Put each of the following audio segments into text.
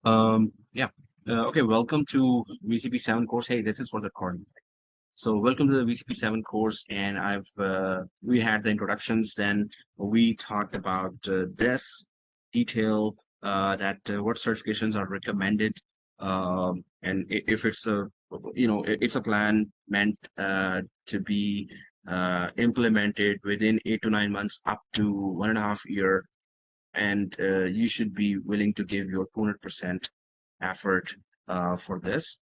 Yeah. Okay, welcome to VCP 7 course. Hey, this is for the recording. So welcome to the VCP 7 course, and we had the introductions, then we talked about this detail, that what certifications are recommended, and if it's it's a plan meant to be implemented within 8 to 9 months up to 1.5 year, and you should be willing to give your 200% effort for this.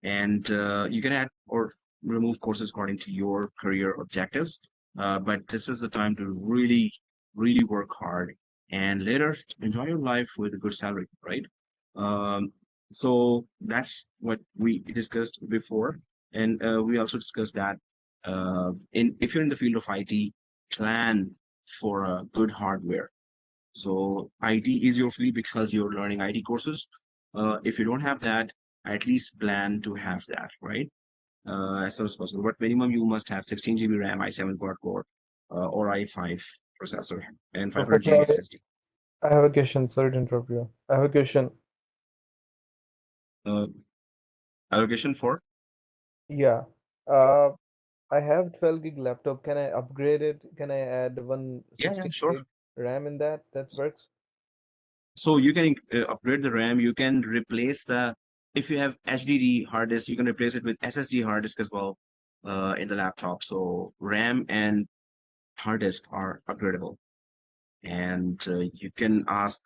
And you can add or remove courses according to your career objectives. But this is the time to really, really work hard and later enjoy your life with a good salary, right? Um, so that's what we discussed before. And we also discussed that if you're in the field of IT, plan for a good hardware. So IT is your field because you're learning IT courses. If you don't have that, at least plan to have that, right? As soon as possible. But minimum you must have 16 GB RAM, i7 quad core, or i5 processor, and 500 GB Professor, SSD. I have a question. Sorry to interrupt you. I have a question. Uh, Allocation for? Yeah. Uh, I have 12 gig laptop. Can I upgrade it? Can I add one Yeah, 16 sure. gig RAM in that? That works? So you can upgrade the RAM. You can replace if you have HDD hard disk, you can replace it with SSD hard disk as well in the laptop. So RAM and hard disk are upgradable. And you can ask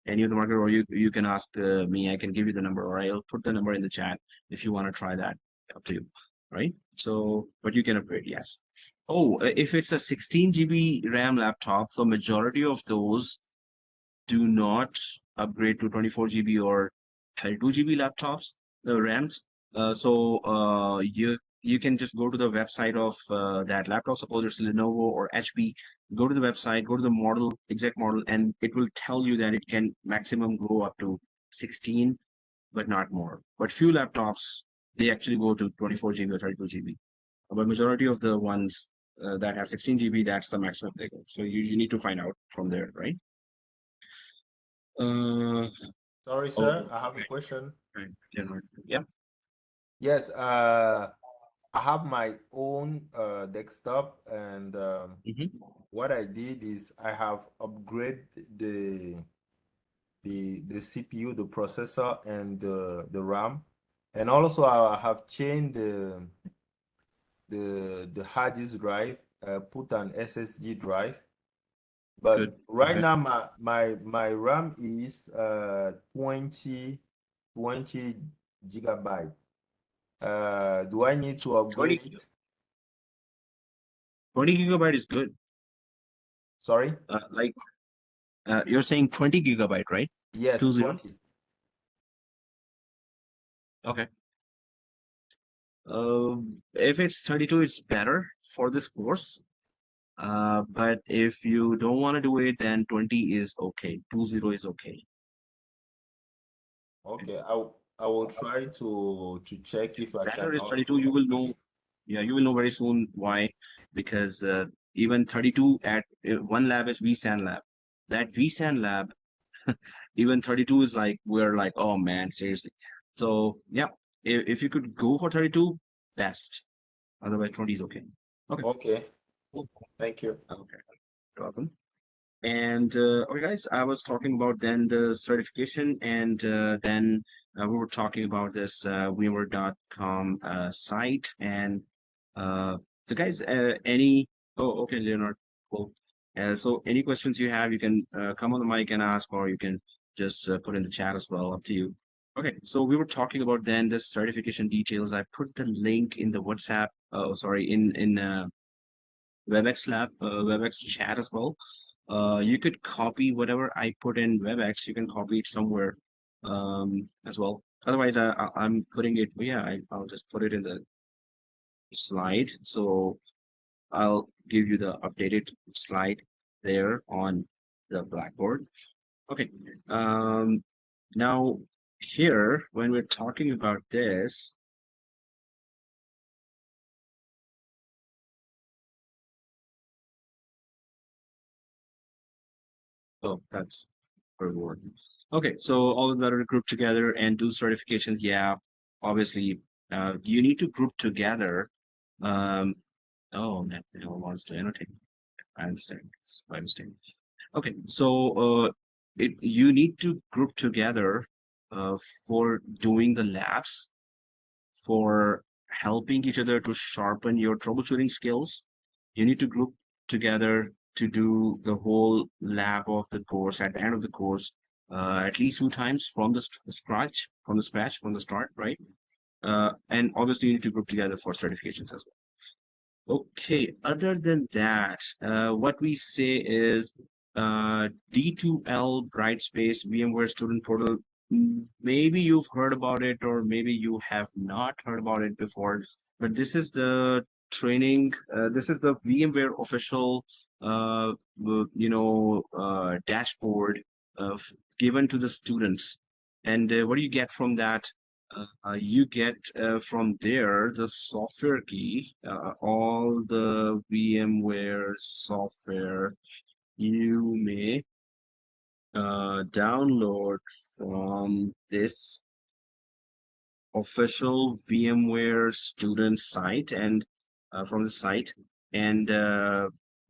any of the market, or you can ask me. I can give you the number, or I'll put the number in the chat if you want to try that. Up to you, right? So but you can upgrade, yes. Oh, if it's a 16 GB RAM laptop, the majority of those do not upgrade to 24 GB or 32 GB laptops, the RAMs. You can just go to the website of that laptop. Suppose it's Lenovo or HP. Go to the website, go to the model, exact model, and it will tell you that it can maximum go up to 16, but not more. But few laptops, they actually go to 24 GB or 32 GB. But majority of the ones that have 16 GB, that's the maximum they go. So you need to find out from there, right? Uh, Sorry, oh, sir. I have a okay. question. Right. January. Yeah. Yes, I have my own desktop, and Mm-hmm. what I did is I have upgraded the CPU, the processor, and the RAM, and also I have changed the hard disk drive, put an SSD drive. But Good. right Okay. now my RAM is 20 gigabyte. Do I need to 20, upgrade it? 20 gigabyte is good. Sorry? Like you're saying 20 gigabyte, right? Yes, 20. 20. Okay. If it's 32, it's better for this course. But if you don't want to do it, then 20 is okay. 20 is okay. Okay, I will try to check if I Better can is 32. also You will know. upgrade. Yeah, you will know very soon why. Because even 32 at one lab is vSAN lab. That vSAN lab, even 32 is like, we're like, oh man, seriously. So yeah, if you could go for 32, best. Otherwise 20 is okay. Okay. Okay, Cool. thank you. Okay. You're welcome. And okay, guys, I was talking about then the certification, and then we were talking about this Vmware.com site. And so, guys, any? Oh, okay, Leonard. Cool. So, any questions you have, you can come on the mic and ask, or you can just put in the chat as well. Up to you. Okay, so we were talking about then the certification details. I put the link in the WhatsApp. Oh, sorry, in WebEx lab, WebEx chat as well. You could copy whatever I put in WebEx. You can copy it somewhere as well. Otherwise, I'm putting it. Yeah, I'll just put it in the slide. So I'll give you the updated slide there on the Blackboard. Okay. Now here, when we're talking about this, oh, that's reward. Okay, so all of that are grouped together and do certifications. Yeah, obviously, you need to group together. Um, oh, man, it wants to annotate. I understand. It's by mistake. Okay, so you need to group together for doing the labs, for helping each other to sharpen your troubleshooting skills. You need to group together to do the whole lab of the course at the end of the course, at least 2 times from the scratch, from the start, right? And obviously, you need to group together for certifications as well. Okay, other than that, what we say is D2L Brightspace VMware Student Portal. Maybe you've heard about it, or maybe you have not heard about it before, but this is the training. This is the VMware official, dashboard given to the students. And what do you get from that? You get from there the software key, all the VMware software you may download from this official VMware student site and from the site, and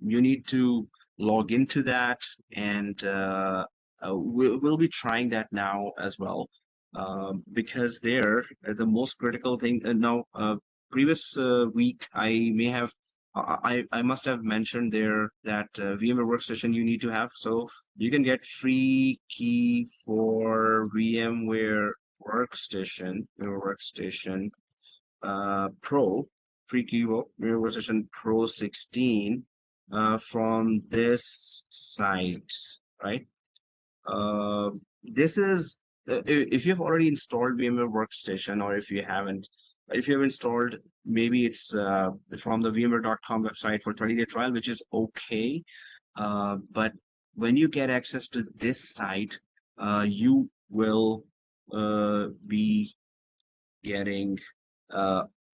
you need to log into that, and we'll be trying that now as well, because there the most critical thing. Now, previous week I may have. I must have mentioned there that VMware Workstation you need to have, so you can get free key for VMware Workstation Pro, free key VMware Workstation Pro 16 from this site, right? This is if you've already installed VMware Workstation, or if you haven't, if you have installed, maybe it's from the vmware.com website for 30-day trial, which is okay. But when you get access to this site, you will be getting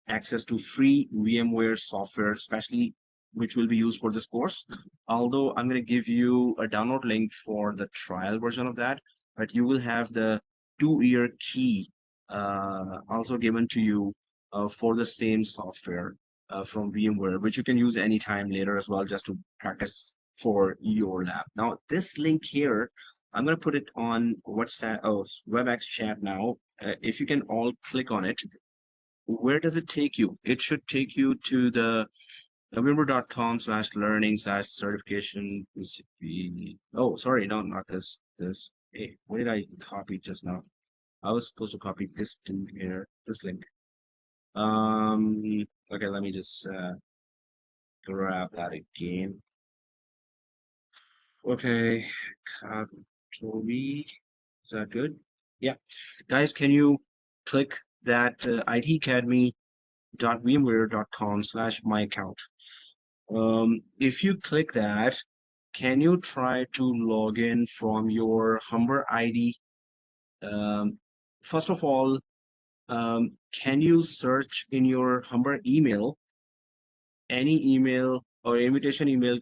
access to free VMware software, especially which will be used for this course. Although I'm going to give you a download link for the trial version of that, but you will have the 2-year key also given to you for the same software from VMware, which you can use anytime later as well, just to practice for your lab. Now, this link here, I'm going to put it on WhatsApp, WebEx chat now. If you can all click on it, where does it take you? It should take you to the vmware.com/learning/certification. Oh, sorry, no, not this. Hey, what did I copy just now? I was supposed to copy this to here, this link. Okay, let me just grab that again. Okay, Control V. Is that good? Yeah, guys, can you click that itacademy.vmware.com/myaccount? If you click that, can you try to log in from your Humber ID? First of all, can you search in your Humber email any email or invitation email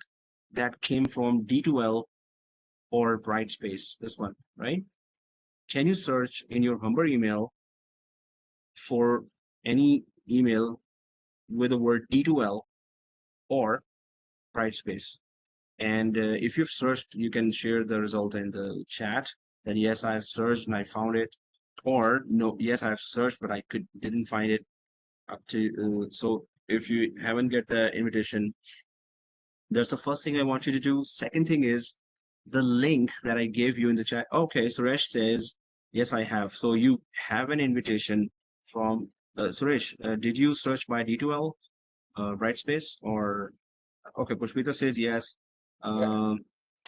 that came from D2L or Brightspace? This one, right? Can you search in your Humber email for any email with the word D2L or Brightspace? And if you've searched, you can share the result in the chat that yes, I've searched and I found it, or no, yes, I've searched but I didn't find it up to. So if you haven't get the invitation, that's the first thing I want you to do. Second thing is the link that I gave you in the chat. Okay, Suresh says yes, I have. So you have an invitation from Suresh. Did you search by D2L, Brightspace, or okay? Pushpita says yes. Sir,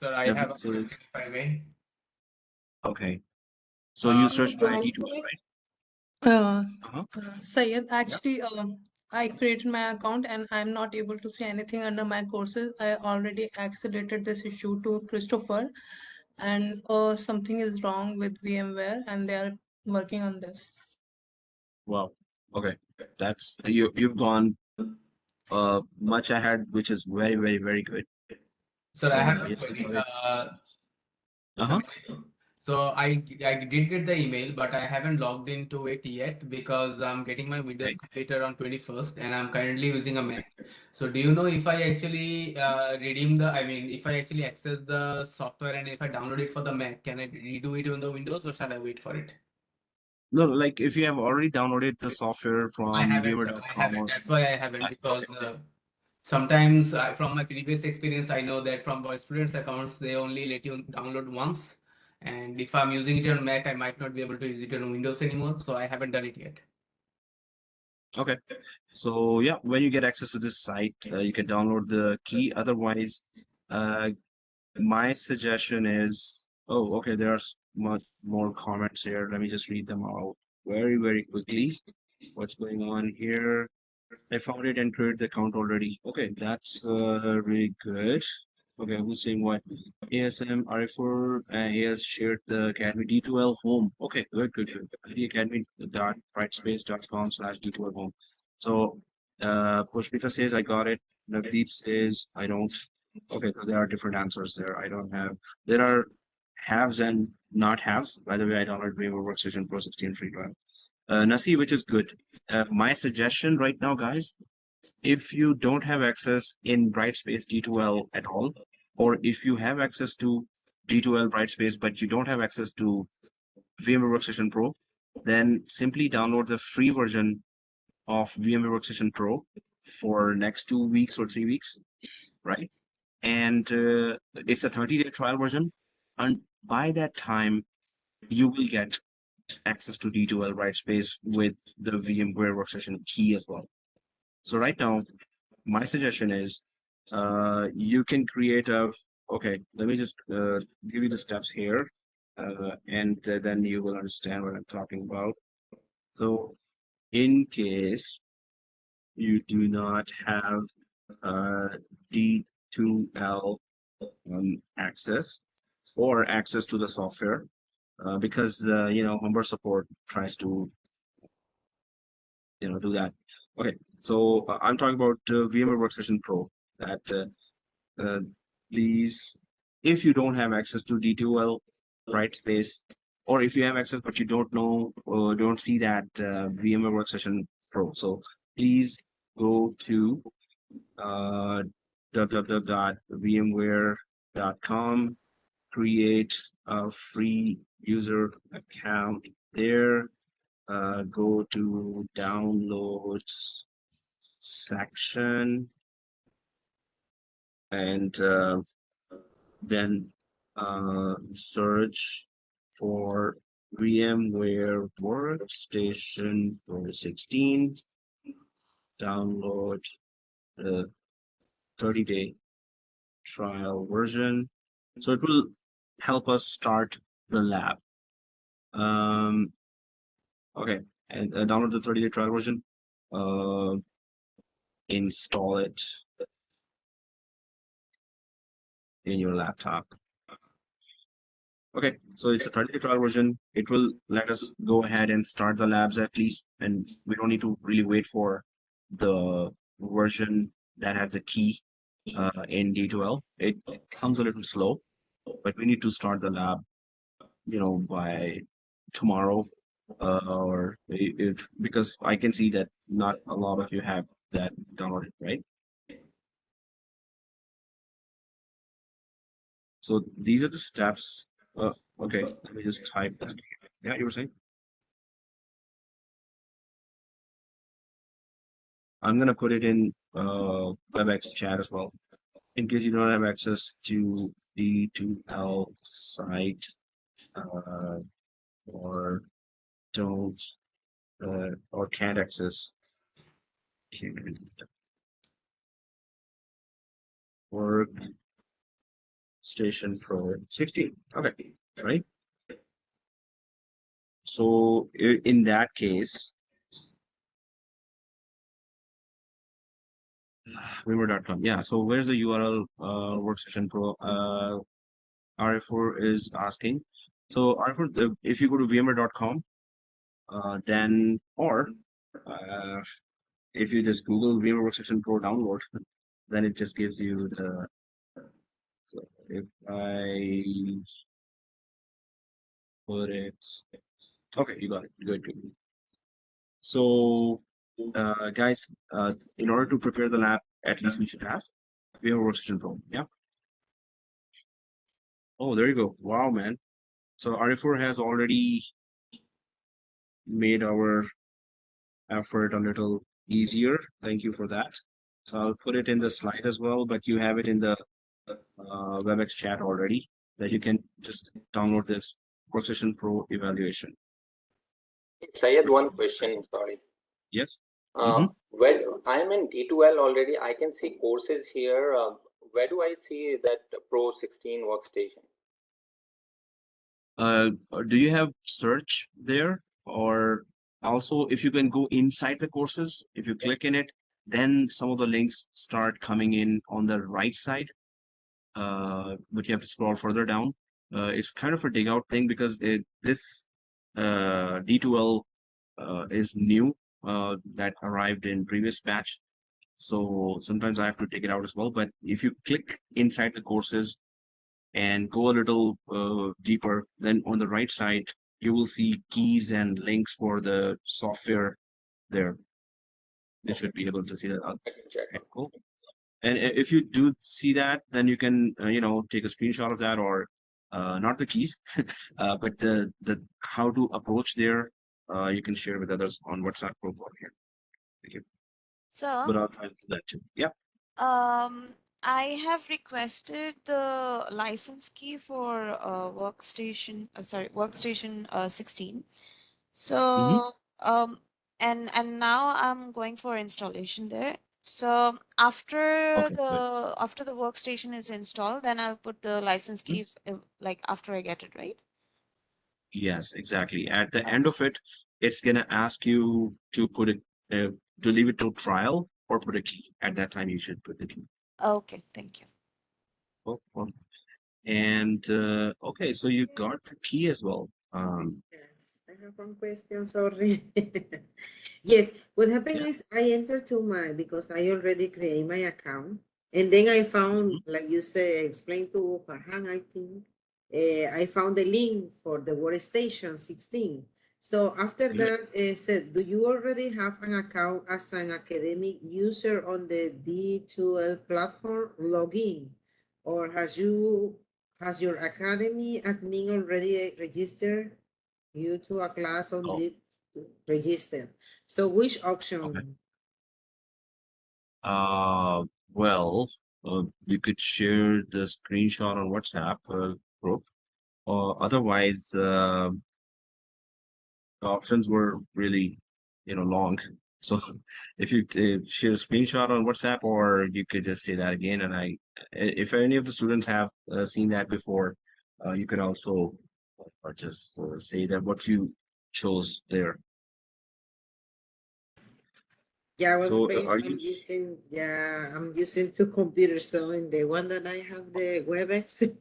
I have a question, Says, if I may. okay. So you search by Uh, D2L, right? uh, Uh-huh. Sayed, actually, I created my account and I'm not able to see anything under my courses. I already escalated this issue to Christopher, and something is wrong with VMware, and they are working on this. Wow. Okay. That's you've gone much ahead, which is very, very, very good. Sir, I have a Yes, query. uh-huh. So So I did get the email, but I haven't logged into it yet because I'm getting my Windows Okay. computer on 21st and I'm currently using a Mac. So do you know if I actually if I actually access the software and if I download it for the Mac, can I redo it on the Windows or shall I wait for it? No, like if you have already downloaded the software I from haven't, sir. I vmware.com haven't. or That's why I haven't because okay. sometimes from my previous experience, I know that from our students' accounts, they only let you download once. And if I'm using it on Mac, I might not be able to use it on Windows anymore. So I haven't done it yet. Okay. So yeah, when you get access to this site, you can download the key. Otherwise, uh, my suggestion is, oh, okay, there's much more comments here. Let me just read them out very quickly. What's going on here? I found it and created the account already. Okay, that's really good. Okay, who's saying what? ASM RF4, he has shared the Academy D2L home. Okay, good. The Academy dot brightspace.com/slash D2L home. So, Pushpita says I got it. Navdeep says I don't. Okay, so there are different answers there. I don't have. There are haves and not haves. By the way, I downloaded Vmware Workstation Pro 16 free trial. Nasi, which is good. My suggestion right now, guys, if you don't have access in Brightspace D2L at all, or if you have access to D2L Brightspace, but you don't have access to VMware Workstation Pro, then simply download the free version of VMware Workstation Pro for next 2 weeks or 3 weeks, right? And it's a 30-day trial version. And by that time, you will get access to D2L Brightspace with the VMware Workstation key as well. So right now, my suggestion is you can create a, okay, let me just give you the steps here, and then you will understand what I'm talking about. So in case you do not have D2L access or access to the software, because Humber support tries to do that. Okay, so I'm talking about VMware Workstation Pro. That uh, please, if you don't have access to D2L Brightspace, or if you have access but you don't know or don't see that VMware Workstation Pro, so please go to www.vmware.com, create a free user account there, go to downloads section, and then search for VMware Workstation 2016, download the 30-day trial version. So it will help us start the lab. Okay, and download the 30-day trial version, install it in your laptop. Okay, so it's a 30-day trial version. It will let us go ahead and start the labs at least, and we don't need to really wait for the version that has the key in D2L. It comes a little slow, but we need to start the lab, by tomorrow, or if because I can see that not a lot of you have that downloaded, right? So these are the steps. Okay, let me just type this. Yeah, you were saying? I'm gonna put it in WebEx chat as well, in case you don't have access to the D2L site, uh, or don't or can't access Workstation Pro 16. Okay, right. So in that case, vmware.com. Yeah. So where's the URL? Workstation Pro. RF4 is asking. So RF4, if you go to vmware.com, then or if you just Google VMware Workstation Pro download, then it just gives you the. So if I put it. Okay, you got it. Good, good. So, guys, in order to prepare the lab, at least we should have Vmware Workstation Pro. Yeah. Oh, there you go. Wow, man. So RF4 has already made our effort a little easier. Thank you for that. So I'll put it in the slide as well, but you have it in the WebEx chat already, that you can just download this Workstation Pro evaluation. I had one question, sorry. Yes. Well, I'm in D2L already. I can see courses here. Where do I see that Pro 16 workstation? Do you have search there? Or also, if you can go inside the courses, if you click in it, then some of the links start coming in on the right side. But you have to scroll further down. It's kind of a dig out thing because this D2L is new, that arrived in previous batch. So sometimes I have to take it out as well. But if you click inside the courses and go a little deeper, then on the right side, you will see keys and links for the software there. You should be able to see that. I can check. Okay, cool. And if you do see that, then you can, take a screenshot of that, or not the keys, but the how to approach there. You can share with others on WhatsApp group or here. Thank you. So, But I'll try to do that too. Yeah. I have requested the license key for workstation 16. So, and now I'm going for installation there. So after Okay, good. the workstation is installed, then I'll put the license key like after I get it, right? Yes, exactly. At the end of it, it's gonna ask you to put it to leave it to trial or put a key. At that time, you should put the key. Okay, thank you. Oh, well. And okay, so you got the key as well. Yes, I have one question, sorry. Yes, what happened is I entered to because I already create my account. And then I found, like you say, explain to Farhan, I think, I found the link for the workstation 16. So after that, it said, do you already have an account as an academic user on the D2L platform login? Or has your academy admin already registered you to a class on this register? So which option? Okay. Well, you could share the screenshot on WhatsApp group, or otherwise, the options were really, long. So if you share a screenshot on WhatsApp, or you could just say that again, and if any of the students have seen that before, you could also just say that what you chose there. Yeah, well, So I'm using two computers. So in the one that I have the WebEx,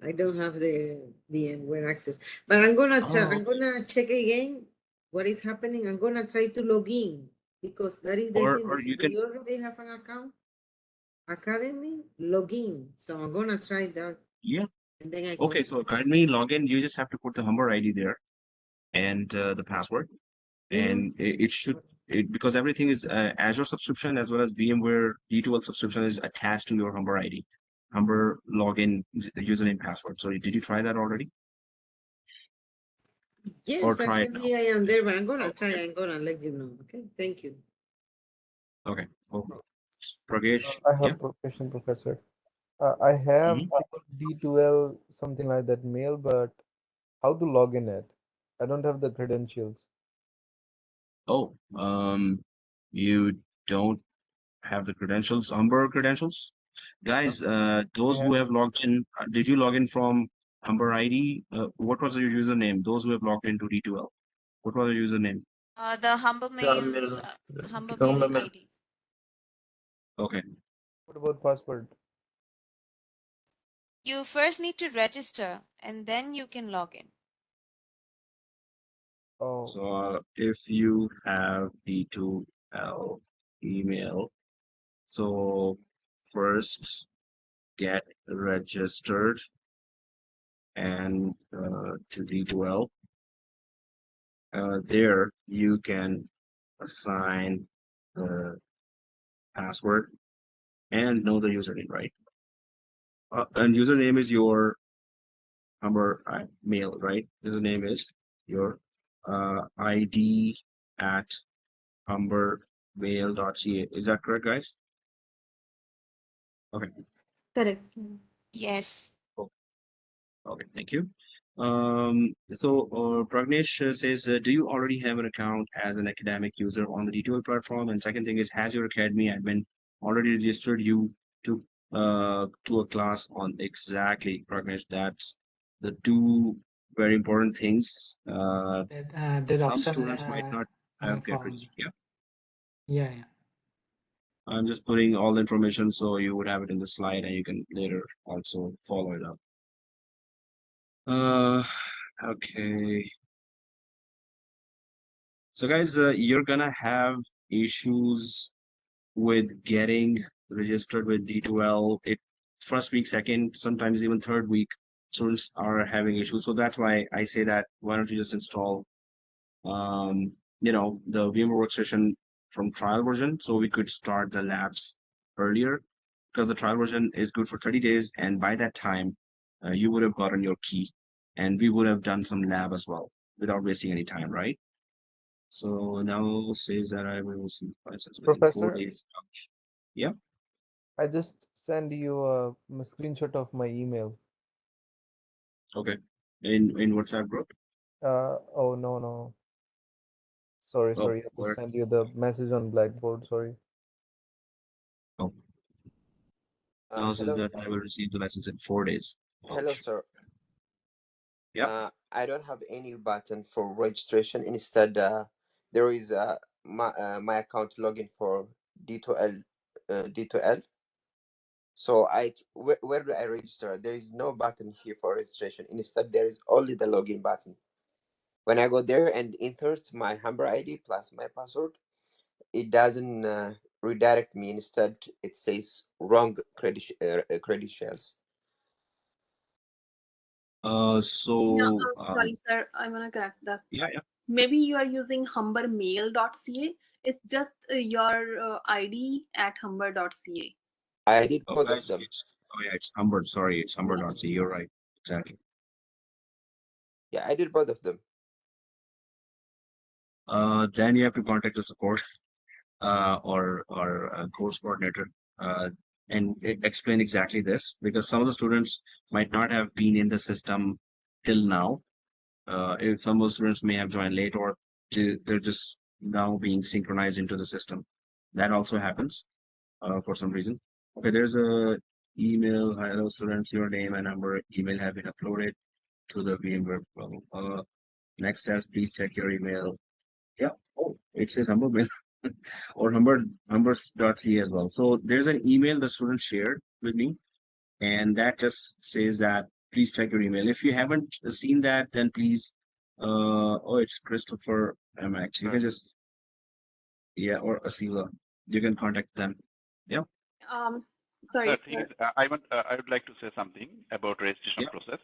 I don't have the VMware access. But I'm gonna try. I'm gonna check again what is happening. I'm gonna try to log in because that is the thing. or you Do can, you already have an account? Academy login. So I'm gonna try that. yeah. And then I Okay, so currently login, you just have to put the Humber ID there and the password, and it should, because everything is Azure subscription as well as VMware D2L subscription is attached to your Humber ID, Humber login username password. So did you try that already? Yes, or try it now? actually I am there, but I'm gonna try. I'm gonna let you know. Okay, thank you. Okay. Well, Pragesh, I have yeah. a question, Professor. I have D2L, something like that mail, but how to log in it? I don't have the credentials. Oh, you don't have the credentials, Humber credentials? Guys, those who have logged in, did you log in from Humber ID? What was your username? Those who have logged into D2L, what was your username? The Humble Mail's Humble Mail ID. Okay. What about password? You first need to register and then you can log in. Oh, So if you have D2L email, so first get registered and to D2L. There you can assign the password and know the username, right? And username is your Humber mail, right? Username is your ID at humbermail.ca. Is that correct, guys? Okay. Correct. Yes. Okay, thank you. Pragnesh says, do you already have an account as an academic user on the D2L platform? And second thing is, has your academy admin already registered you to a class on exactly, Pragnesh? That's the two very important things. That Some option students might not I have get found. registered. Yeah, Yeah. I'm just putting all the information so you would have it in the slide and you can later also follow it up. Okay. So guys, you're gonna have issues with getting registered with D2L. It first week, second, sometimes even third week, students are having issues. So that's why I say that why don't you just install, the Vmware Workstation from trial version, so we could start the labs earlier, because the trial version is good for 30 days, and by that time, you would have gotten your key, and we would have done some lab as well without wasting any time, right? So now says that I will receive license within 4 Professor, days. Yeah. I just send you a screenshot of my email. Okay. In WhatsApp group. Oh no. Sorry, Oh, I just where? send you the message on Blackboard. Sorry. Oh, now says Hello, that I will receive the license in 4 days. hello, Ouch. sir. Yeah. I don't have any button for registration. Instead, there is my account login for D2L, D2L. So where do I register? There is no button here for registration. Instead, there is only the login button. When I go there and insert my Humber ID plus my password, it doesn't redirect me. Instead, it says wrong credentials. Sorry, sir. I want to correct that. Yeah. Maybe you are using humbermail.ca. It's just your ID at humber.ca. I did Oh, both of guys, them. it's Humber. Sorry, it's Humber.c. You're right. Exactly. Yeah, I did both of them. Then you have to contact the support or course coordinator and explain exactly this, because some of the students might not have been in the system till now. If some of the students may have joined late, or they're just now being synchronized into the system. That also happens for some reason. Okay, there's a email. Hello students, your name and number email have been uploaded to the VMware. Next steps, please check your email. Yeah. Oh, it says Humber mail or Humbers.ca as well. So there's an email the student shared with me, and that just says that please check your email. If you haven't seen that, then please, it's Christopher MX. You can just, or Asila. You can contact them. Yeah. Sorry, Thing sir. is, I would like to say something about registration Yeah. process.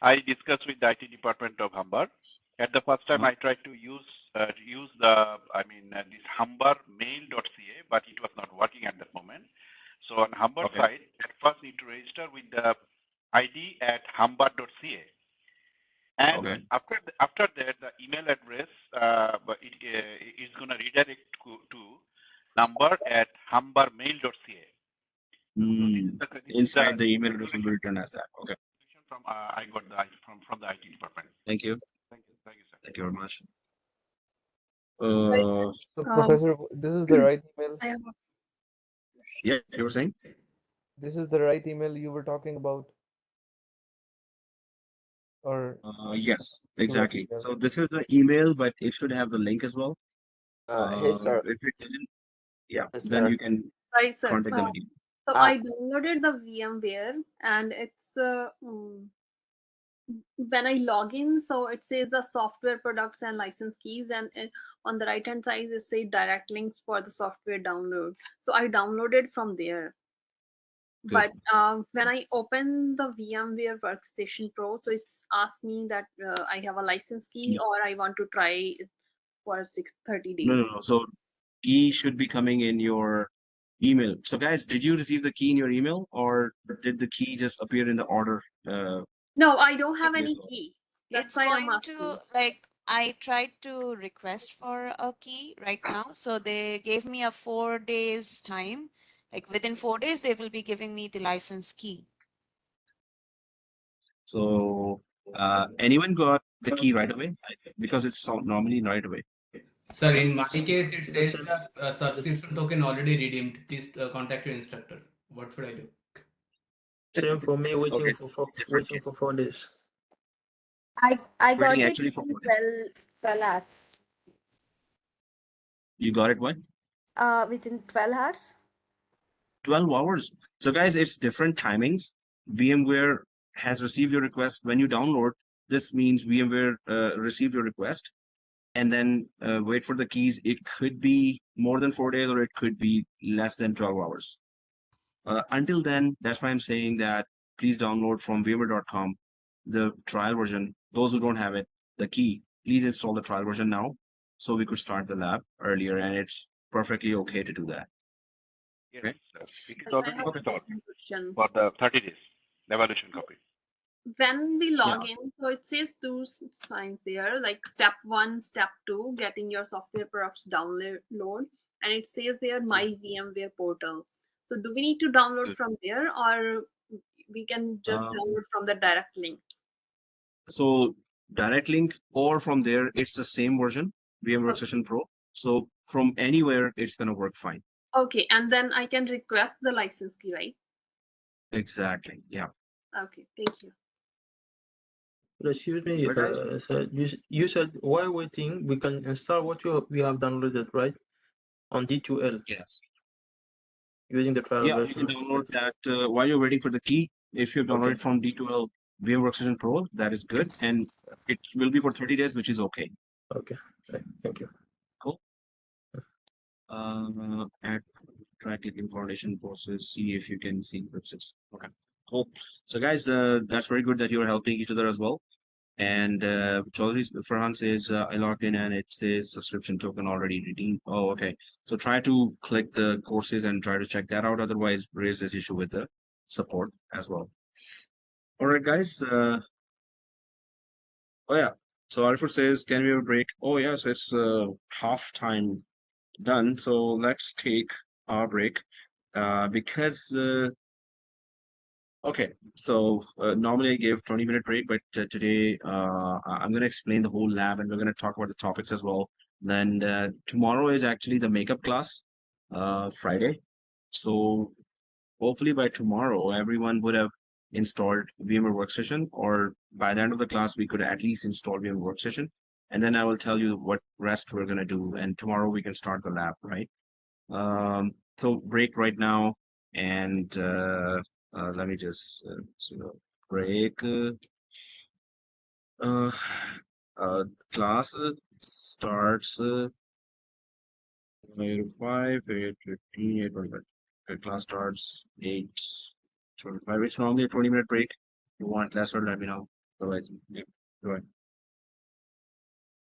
I discussed with the IT department of Humber. At the first time, I tried to use this humbermail.ca, but it was not working at that moment. So on Humber side, at first need to register with the ID at humber.ca. And after that, the email address it is going to redirect to number at humbermail.ca. Inside the email address will be written as that. Okay. From I got from the IT department. Thank you. Thank you, sir. Thank you very much. So, Professor, this is the right email? Yeah, you were saying? This is the right email you were talking about? Or yes, exactly. So this is the email, but it should have the link as well. Hey, sir. If it isn't, then sir. you can Sorry, sir. contact them again. So I downloaded the VMware, and it's when I log in, so it says the software products and license keys, and on the right hand side it says direct links for the software download. So I downloaded from there. But when I open the VMware Workstation Pro, so it's asked me that I have a license key or I want to try it for 30 days. No. So key should be coming in your email. So guys, did you receive the key in your email, or did the key just appear in the order? No, I don't have any key. That's It's why I'm going asking. to, like, I tried to request for a key right now. So they gave me a 4 days time. Like within 4 days, they will be giving me the license key. So anyone got the key right away? Because it's normally right away. Sir, in my case, it says that subscription token already redeemed. Please contact your instructor. What should I do? Same for me, waiting Okay, for 4 days. I got Waiting it actually for in 4 days. 12 hours. You got it when? Within 12 hours. 12 hours. So guys, it's different timings. VMware has received your request. When you download, this means VMware received your request, and then wait for the keys. It could be more than 4 days, or it could be less than 12 hours. Until then, that's why I'm saying that please download from vmware.com the trial version. Those who don't have it, the key, please install the trial version now, so we could start the lab earlier, and it's perfectly okay to do that. Yes, okay. It is already installed Question. for the 30 days evaluation copy. When we log in, so it says two signs there, like step 1, step 2, getting your software perhaps download, and it says there my VMware portal. So do we need to download from there, or we can just download from the direct link? So direct link, or from there, it's the same version, VMware Workstation Pro. So from anywhere, it's gonna work fine. Okay, and then I can request the license key, right? Exactly. Yeah. Okay, thank you. Excuse me, so you said while waiting, we can install what we have downloaded, right? On D2L. Yes. Using the trial Yeah, version. you can download that while you're waiting for the key. If you've downloaded from D2L VMware Workstation Pro, that is good, and it will be for 30 days, which is okay. Okay, thank you. Cool. Add track information process. See if you can see process. Okay. Cool. So guys, that's very good that you're helping each other as well. And Chaudhry Farhan says, I logged in and it says subscription token already redeemed. Oh, okay. So try to click the courses and try to check that out. Otherwise, raise this issue with the support as well. All right, guys. Oh, yeah. So Alfred says, can we have a break? Oh, yes, it's half time done. So let's take our break because okay, so normally I give 20-minute break, but today I'm going to explain the whole lab and we're going to talk about the topics as well. Then tomorrow is actually the makeup class, Friday. So hopefully by tomorrow, everyone would have installed VMware Workstation, or by the end of the class, we could at least install VMware Workstation. And then I will tell you what rest we're going to do. And tomorrow we can start the lab, right? So break right now, and let me just break. Class starts 5, 8:15, 8:25. Okay, class starts 8:25. It's normally a 20-minute break. If you want lesser, let me know. Otherwise, yeah, go ahead.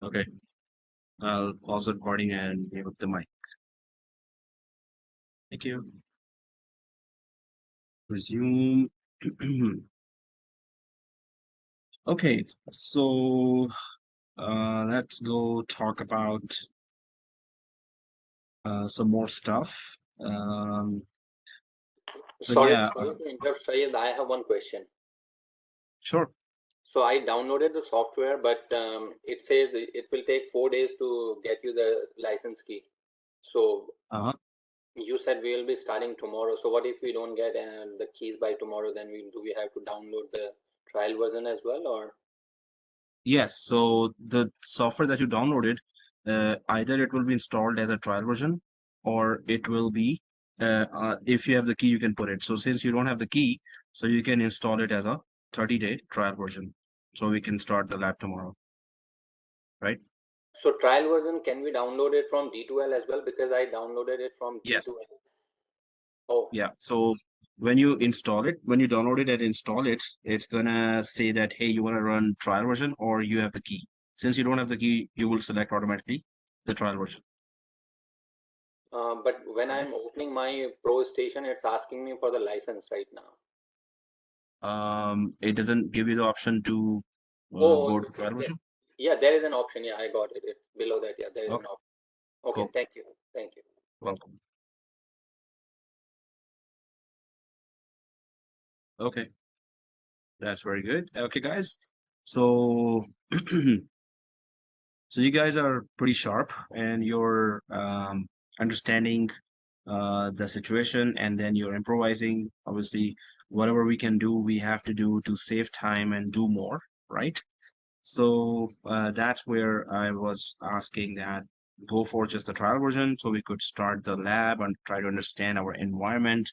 Okay. I'll pause the recording and mute the mic. Thank you. Resume. Okay, so let's go talk about some more stuff. Sorry yeah, to interrupt, Syed. I have one question. Sure. So I downloaded the software, but it says it will take 4 days to get you the license key. So you said we will be starting tomorrow. So what if we don't get the keys by tomorrow? Then do we have to download the trial version as well, or? Yes. So the software that you downloaded, either it will be installed as a trial version, or it will be if you have the key, you can put it. So since you don't have the key, so you can install it as a 30-day trial version. So we can start the lab tomorrow, right? So trial version, can we download it from D2L as well? Because I downloaded it from D2L. Yes. Oh. Yeah. So when you install it, when you download it and install it, it's gonna say that, hey, you want to run trial version or you have the key. Since you don't have the key, you will select automatically the trial version. But when I'm opening my Pro station, it's asking me for the license right now. It doesn't give you the option to go to trial version. Yeah, there is an option. Yeah, I got it. It's below that. Yeah, there is an option. Okay, Cool. thank you. Thank you. Welcome. Okay, that's very good. Okay, guys. So, so you guys are pretty sharp, and you're understanding the situation, and then you're improvising. Obviously, whatever we can do, we have to do to save time and do more, right? So that's where I was asking that go for just the trial version so we could start the lab and try to understand our environment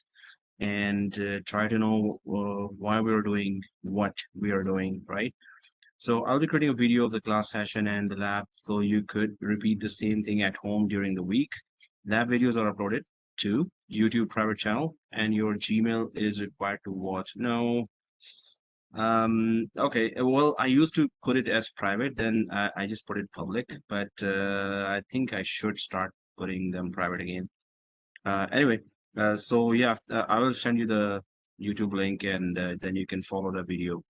and try to know why we are doing what we are doing, right? So I'll be creating a video of the class session and the lab so you could repeat the same thing at home during the week. Lab videos are uploaded to YouTube private channel and your Gmail is required to watch. No. Okay, well, I used to put it as private, then I just put it public, but I think I should start putting them private again. Anyway, so yeah, I will send you the YouTube link and then you can follow the video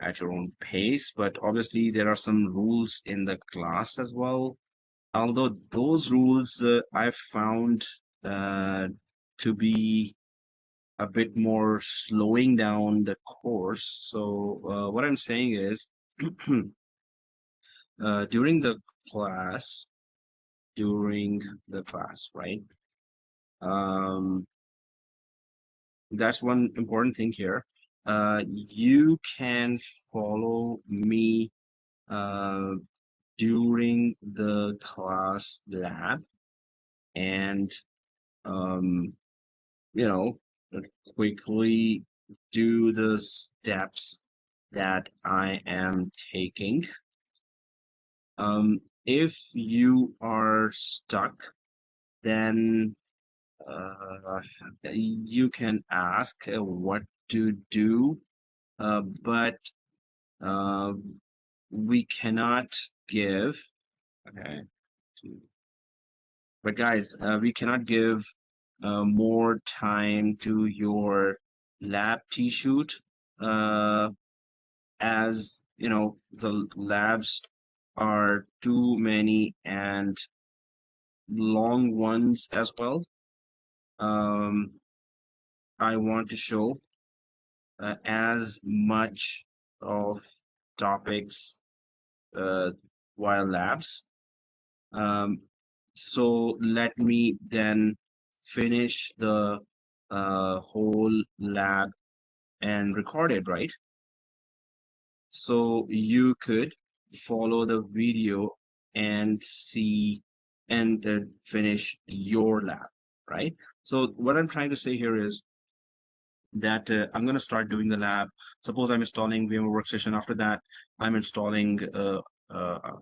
at your own pace. But obviously, there are some rules in the class as well. Although those rules I've found to be a bit more slowing down the course. So what I'm saying is during the class, right? That's one important thing here. You can follow me during the class lab and you know, quickly do the steps that I am taking. If you are stuck, then you can ask what to do, but we cannot give, okay, but guys, we cannot give more time to your lab T-shoot as you know the labs are too many and long ones as well. I want to show as much of topics while labs. So let me then finish the whole lab and record it, right? So you could follow the video and see and finish your lab, right? So what I'm trying to say here is that I'm going to start doing the lab. Suppose I'm installing Vmware Workstation. After that, I'm installing,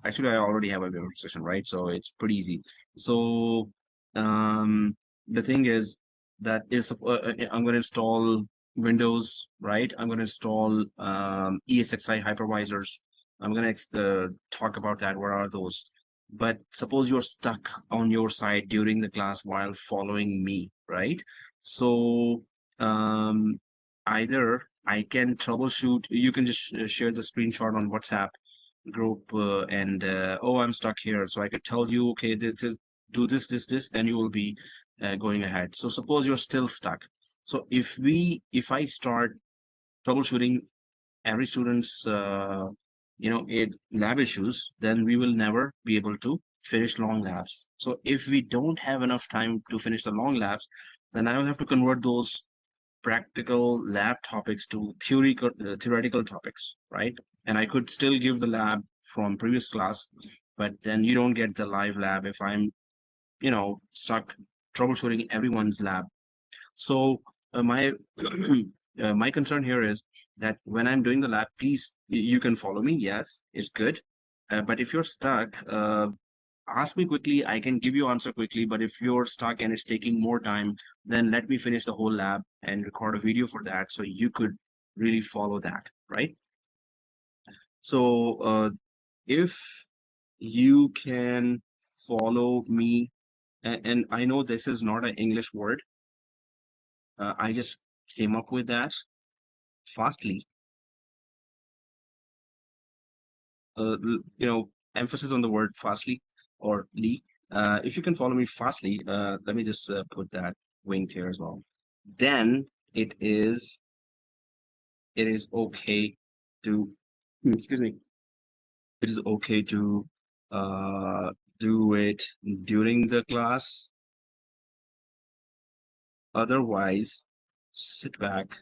actually, I already have a Vmware Workstation, right? So it's pretty easy. So the thing is that is I'm going to install Windows, right? I'm going to install Esxi hypervisors. I'm going to talk about that. What are those? But suppose you're stuck on your side during the class while following me, right? So either I can troubleshoot, you can just share the screenshot on WhatsApp group and oh, I'm stuck here, so I could tell you, okay, this is do this, and you will be going ahead. So suppose you're still stuck. So if I start troubleshooting every student's lab issues, then we will never be able to finish long labs. So if we don't have enough time to finish the long labs, then I will have to convert those practical lab topics to theoretical topics, right? And I could still give the lab from previous class, but then you don't get the live lab if I'm, stuck troubleshooting everyone's lab. So my my concern here is that when I'm doing the lab, please, you can follow me. Yes, it's good. But if you're stuck, ask me quickly, I can give you answer quickly, but if you're stuck and it's taking more time, then let me finish the whole lab and record a video for that so you could really follow that, right? So if you can follow me, and I know this is not an English word, I just came up with that fastly. Emphasis on the word fastly or Lee. If you can follow me fastly, let me just put that winged here as well. Then it is okay to, excuse me, it is okay to do it during the class. Otherwise, sit back,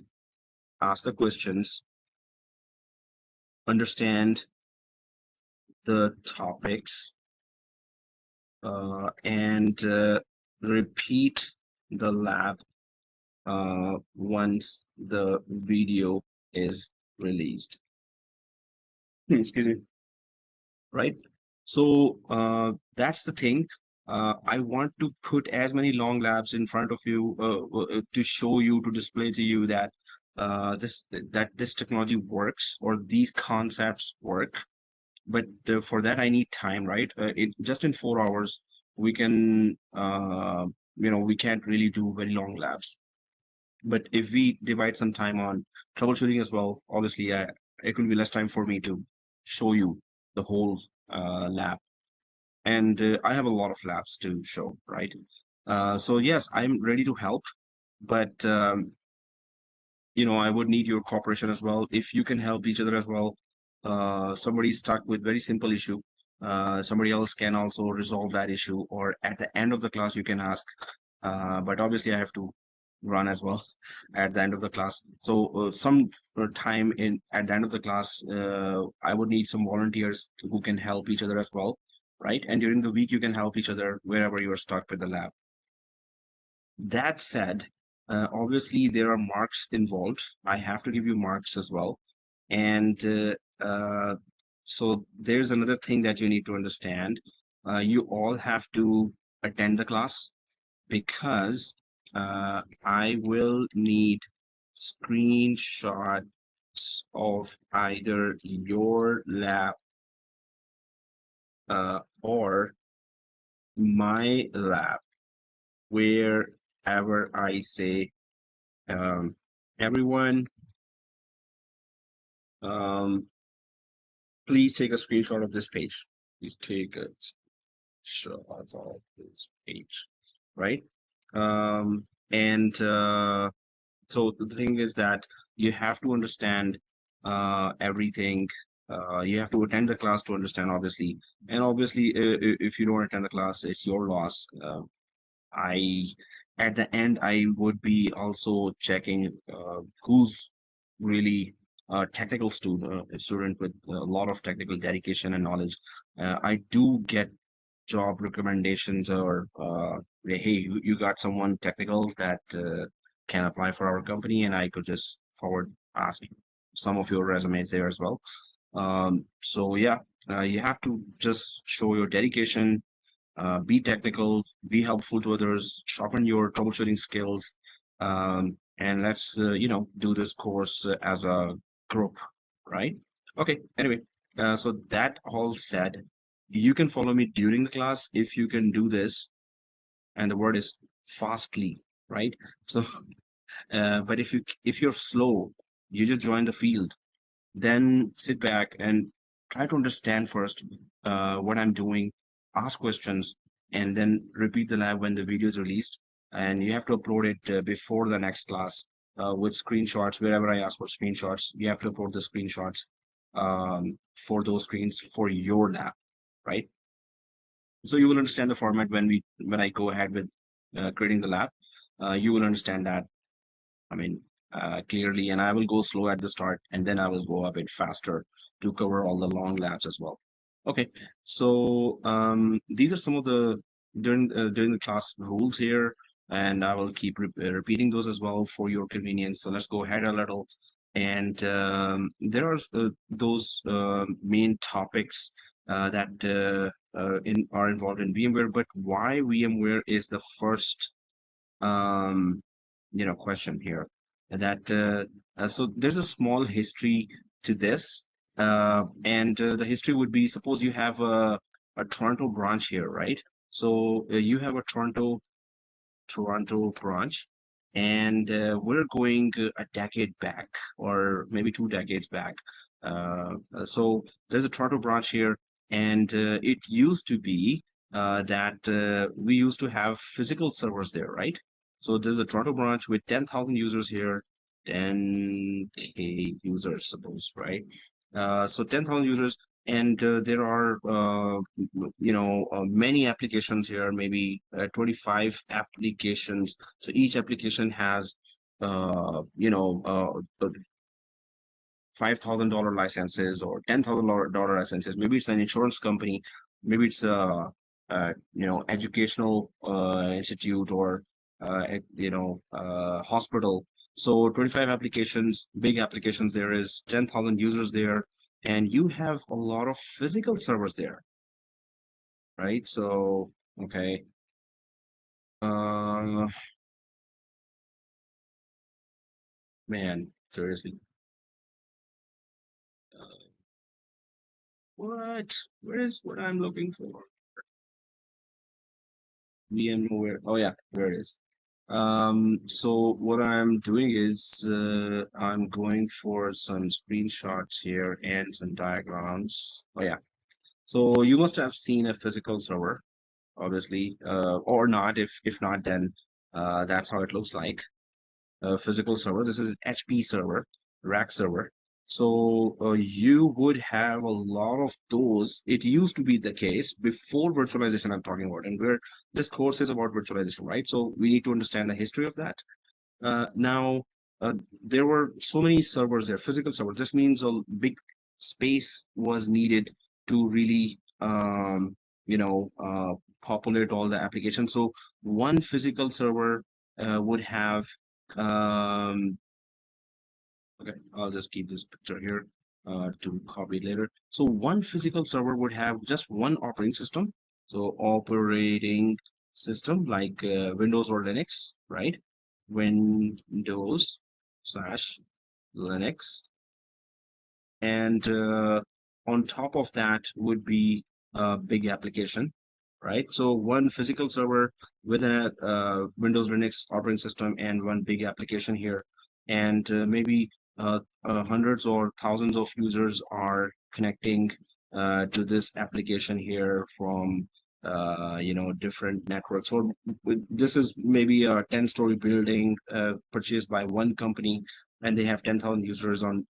ask the questions, understand the topics, and repeat the lab once the video is released. Excuse me. Right? So that's the thing. I want to put as many long labs in front of you to show you, to display to you that this technology works, or these concepts work. But for that I need time, right? Just in 4 hours we can we can't really do very long labs. But if we divide some time on troubleshooting as well, obviously it will be less time for me to show you the whole lab. And I have a lot of labs to show, right? So yes, I'm ready to help, but I would need your cooperation as well. If you can help each other as well, somebody stuck with very simple issue, somebody else can also resolve that issue, or at the end of the class you can ask. But obviously I have to run as well at the end of the class. So some time at the end of the class, I would need some volunteers who can help each other as well, right? And during the week you can help each other wherever you are stuck with the lab. That said, obviously there are marks involved. I have to give you marks as well. And so there's another thing that you need to understand. You all have to attend the class, because I will need screenshots of either your lab or my lab, wherever I say, everyone, please take a screenshot of this page. Please take a shot of this page, right? And so the thing is that you have to understand everything. You have to attend the class to understand, obviously. And obviously, if you don't attend the class, it's your loss. At the end, I would be also checking who's really a technical student, a student with a lot of technical dedication and knowledge. I do get job recommendations, or hey, you got someone technical that can apply for our company, and I could just ask some of your resumes there as well. So yeah, you have to just show your dedication, be technical, be helpful to others, sharpen your troubleshooting skills, and let's do this course as a group, right? Okay, anyway, so that all said, you can follow me during the class if you can do this, and the word is fastly, right? So but if you're slow, you just join the field, then sit back and try to understand first what I'm doing, ask questions, and then repeat the lab when the video is released. And you have to upload it before the next class with screenshots. Wherever I ask for screenshots, you have to upload the screenshots for those screens for your lab, right? So you will understand the format when I go ahead with creating the lab. You will understand that, clearly, and I will go slow at the start, and then I will go a bit faster to cover all the long labs as well. Okay, so these are some of the during the class rules here, and I will keep repeating those as well for your convenience. So let's go ahead a little, and there are those main topics that are involved in VMware, but why VMware is the first question here. That so there's a small history to this, and the history would be, suppose you have a Toronto branch here, right? So you have a Toronto branch, and we're going a decade back, or maybe 2 decades back. So there's a Toronto branch here, and it used to be that we used to have physical servers there, right? So there's a Toronto branch with 10,000 users here, 10K users, suppose, right? So 10,000 users, and there are many applications here, maybe 25 applications. So each application has $5,000 licenses or $10,000 licenses. Maybe it's an insurance company, maybe it's a educational institute, or hospital. So 25 applications, big applications. There is 10,000 users there, and you have a lot of physical servers there, right? So okay, man, seriously, where is what I'm looking for? VMware. Oh yeah, there it is. So what I'm doing is I'm going for some screenshots here and some diagrams. Oh yeah. So you must have seen a physical server, obviously, or not. If not, then that's how it looks like. A physical server. This is an HP server, rack server. So you would have a lot of those. It used to be the case before virtualization I'm talking about, and where this course is about virtualization, right? So we need to understand the history of that. Now, there were so many servers there, physical servers. This means a big space was needed to really, populate all the applications. So one physical server would have, okay, I'll just keep this picture here to copy it later. So one physical server would have just one operating system. So operating system like Windows or Linux, right? Windows / Linux. And on top of that would be a big application, right? So one physical server with a Windows Linux operating system and one big application here. And maybe hundreds or thousands of users are connecting to this application here from different networks. Or this is maybe a 10-story building purchased by one company, and they have 10,000 users on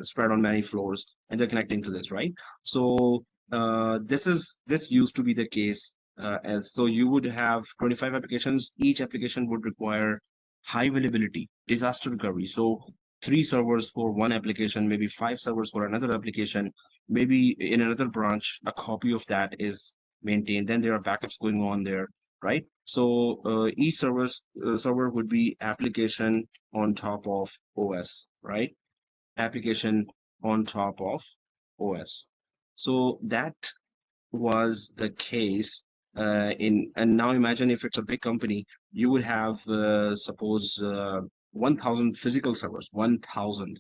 spread on many floors, and they're connecting to this, right? So this used to be the case. As so you would have 25 applications. Each application would require high availability, disaster recovery. So 3 servers for one application, maybe 5 servers for another application. Maybe in another branch, a copy of that is maintained. Then there are backups going on there, right? So each server would be application on top of OS, right? Application on top of OS. So that was the case and now imagine if it's a big company, you would have suppose 1,000 physical servers, 1,000,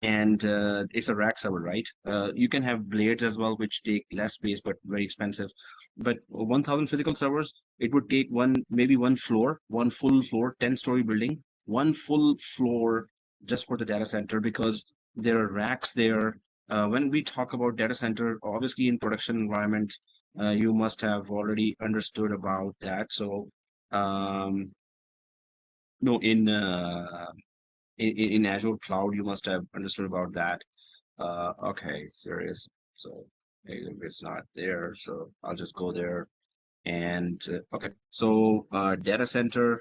and it's a rack server, right? You can have blades as well, which take less space but very expensive. But 1,000 physical servers, it would take maybe one floor, one full floor, 10-story building, one full floor just for the data center, because there are racks there. When we talk about data center, obviously in production environment, you must have already understood about that. So no, in Azure Cloud, you must have understood about that. Okay, serious. So it's not there, so I'll just go there. And okay, so data center.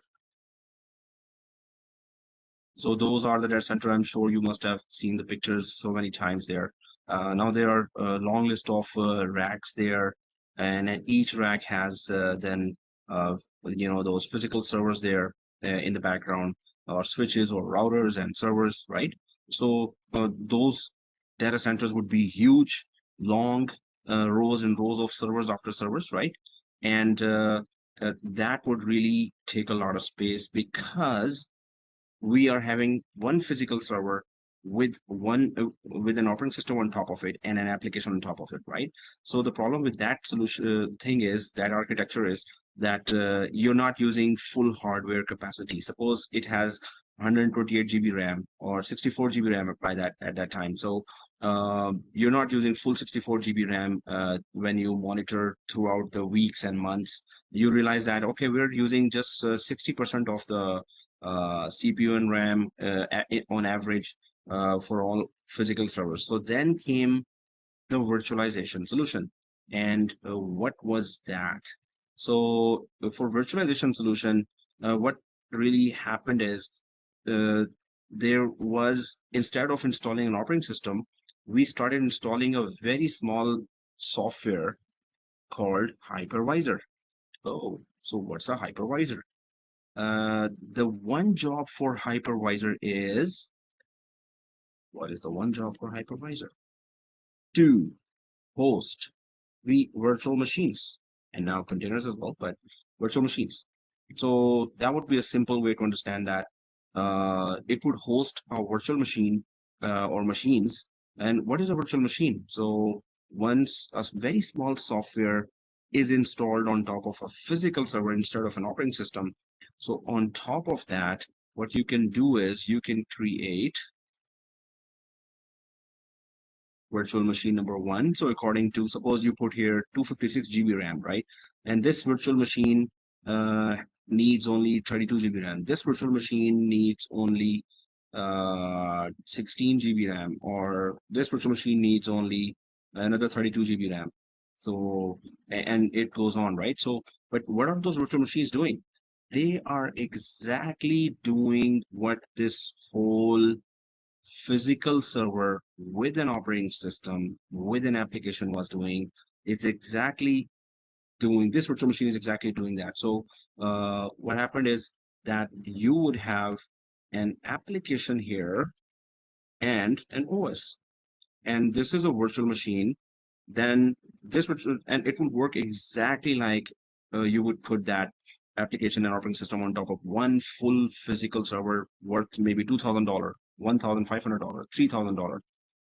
So those are the data center. I'm sure you must have seen the pictures so many times there. Now there are a long list of racks there, and then each rack has then those physical servers there in the background, or switches or routers and servers, right? So those data centers would be huge, long, rows and rows of servers after servers, right? And that would really take a lot of space because we are having one physical server with with an operating system on top of it and an application on top of it, right? So the problem with that solution thing is that architecture is that you're not using full hardware capacity. Suppose it has 128 GB RAM or 64 GB RAM by that at that time. So you're not using full 64 GB RAM when you monitor throughout the weeks and months. You realize that, okay, we're using just 60% of the CPU and RAM on average for all physical servers. So then came the virtualization solution. And what was that? So for virtualization solution, what really happened is there was, instead of installing an operating system, we started installing a very small software called Hypervisor. Oh, so what's a hypervisor? The one job for hypervisor is, what is the one job for hypervisor? To host the virtual machines, and now containers as well, but virtual machines. So that would be a simple way to understand that. It would host a virtual machine or machines. And what is a virtual machine? So once a very small software is installed on top of a physical server instead of an operating system, so on top of that, what you can do is you can create virtual machine number one. So according to, suppose you put here 256 GB RAM, right? And this virtual machine needs only 32 GB RAM. This virtual machine needs only 16 GB RAM, or this virtual machine needs only another 32 GB RAM. So, and it goes on, right? So, but what are those virtual machines doing? They are exactly doing what this whole physical server with an operating system, with an application was doing. It's exactly doing, this virtual machine is exactly doing that. So what happened is that you would have an application here and an OS. And this is a virtual machine. Then this virtual, and it would work exactly like you would put that application and operating system on top of one full physical server worth maybe $2,000, $1,500, $3,000.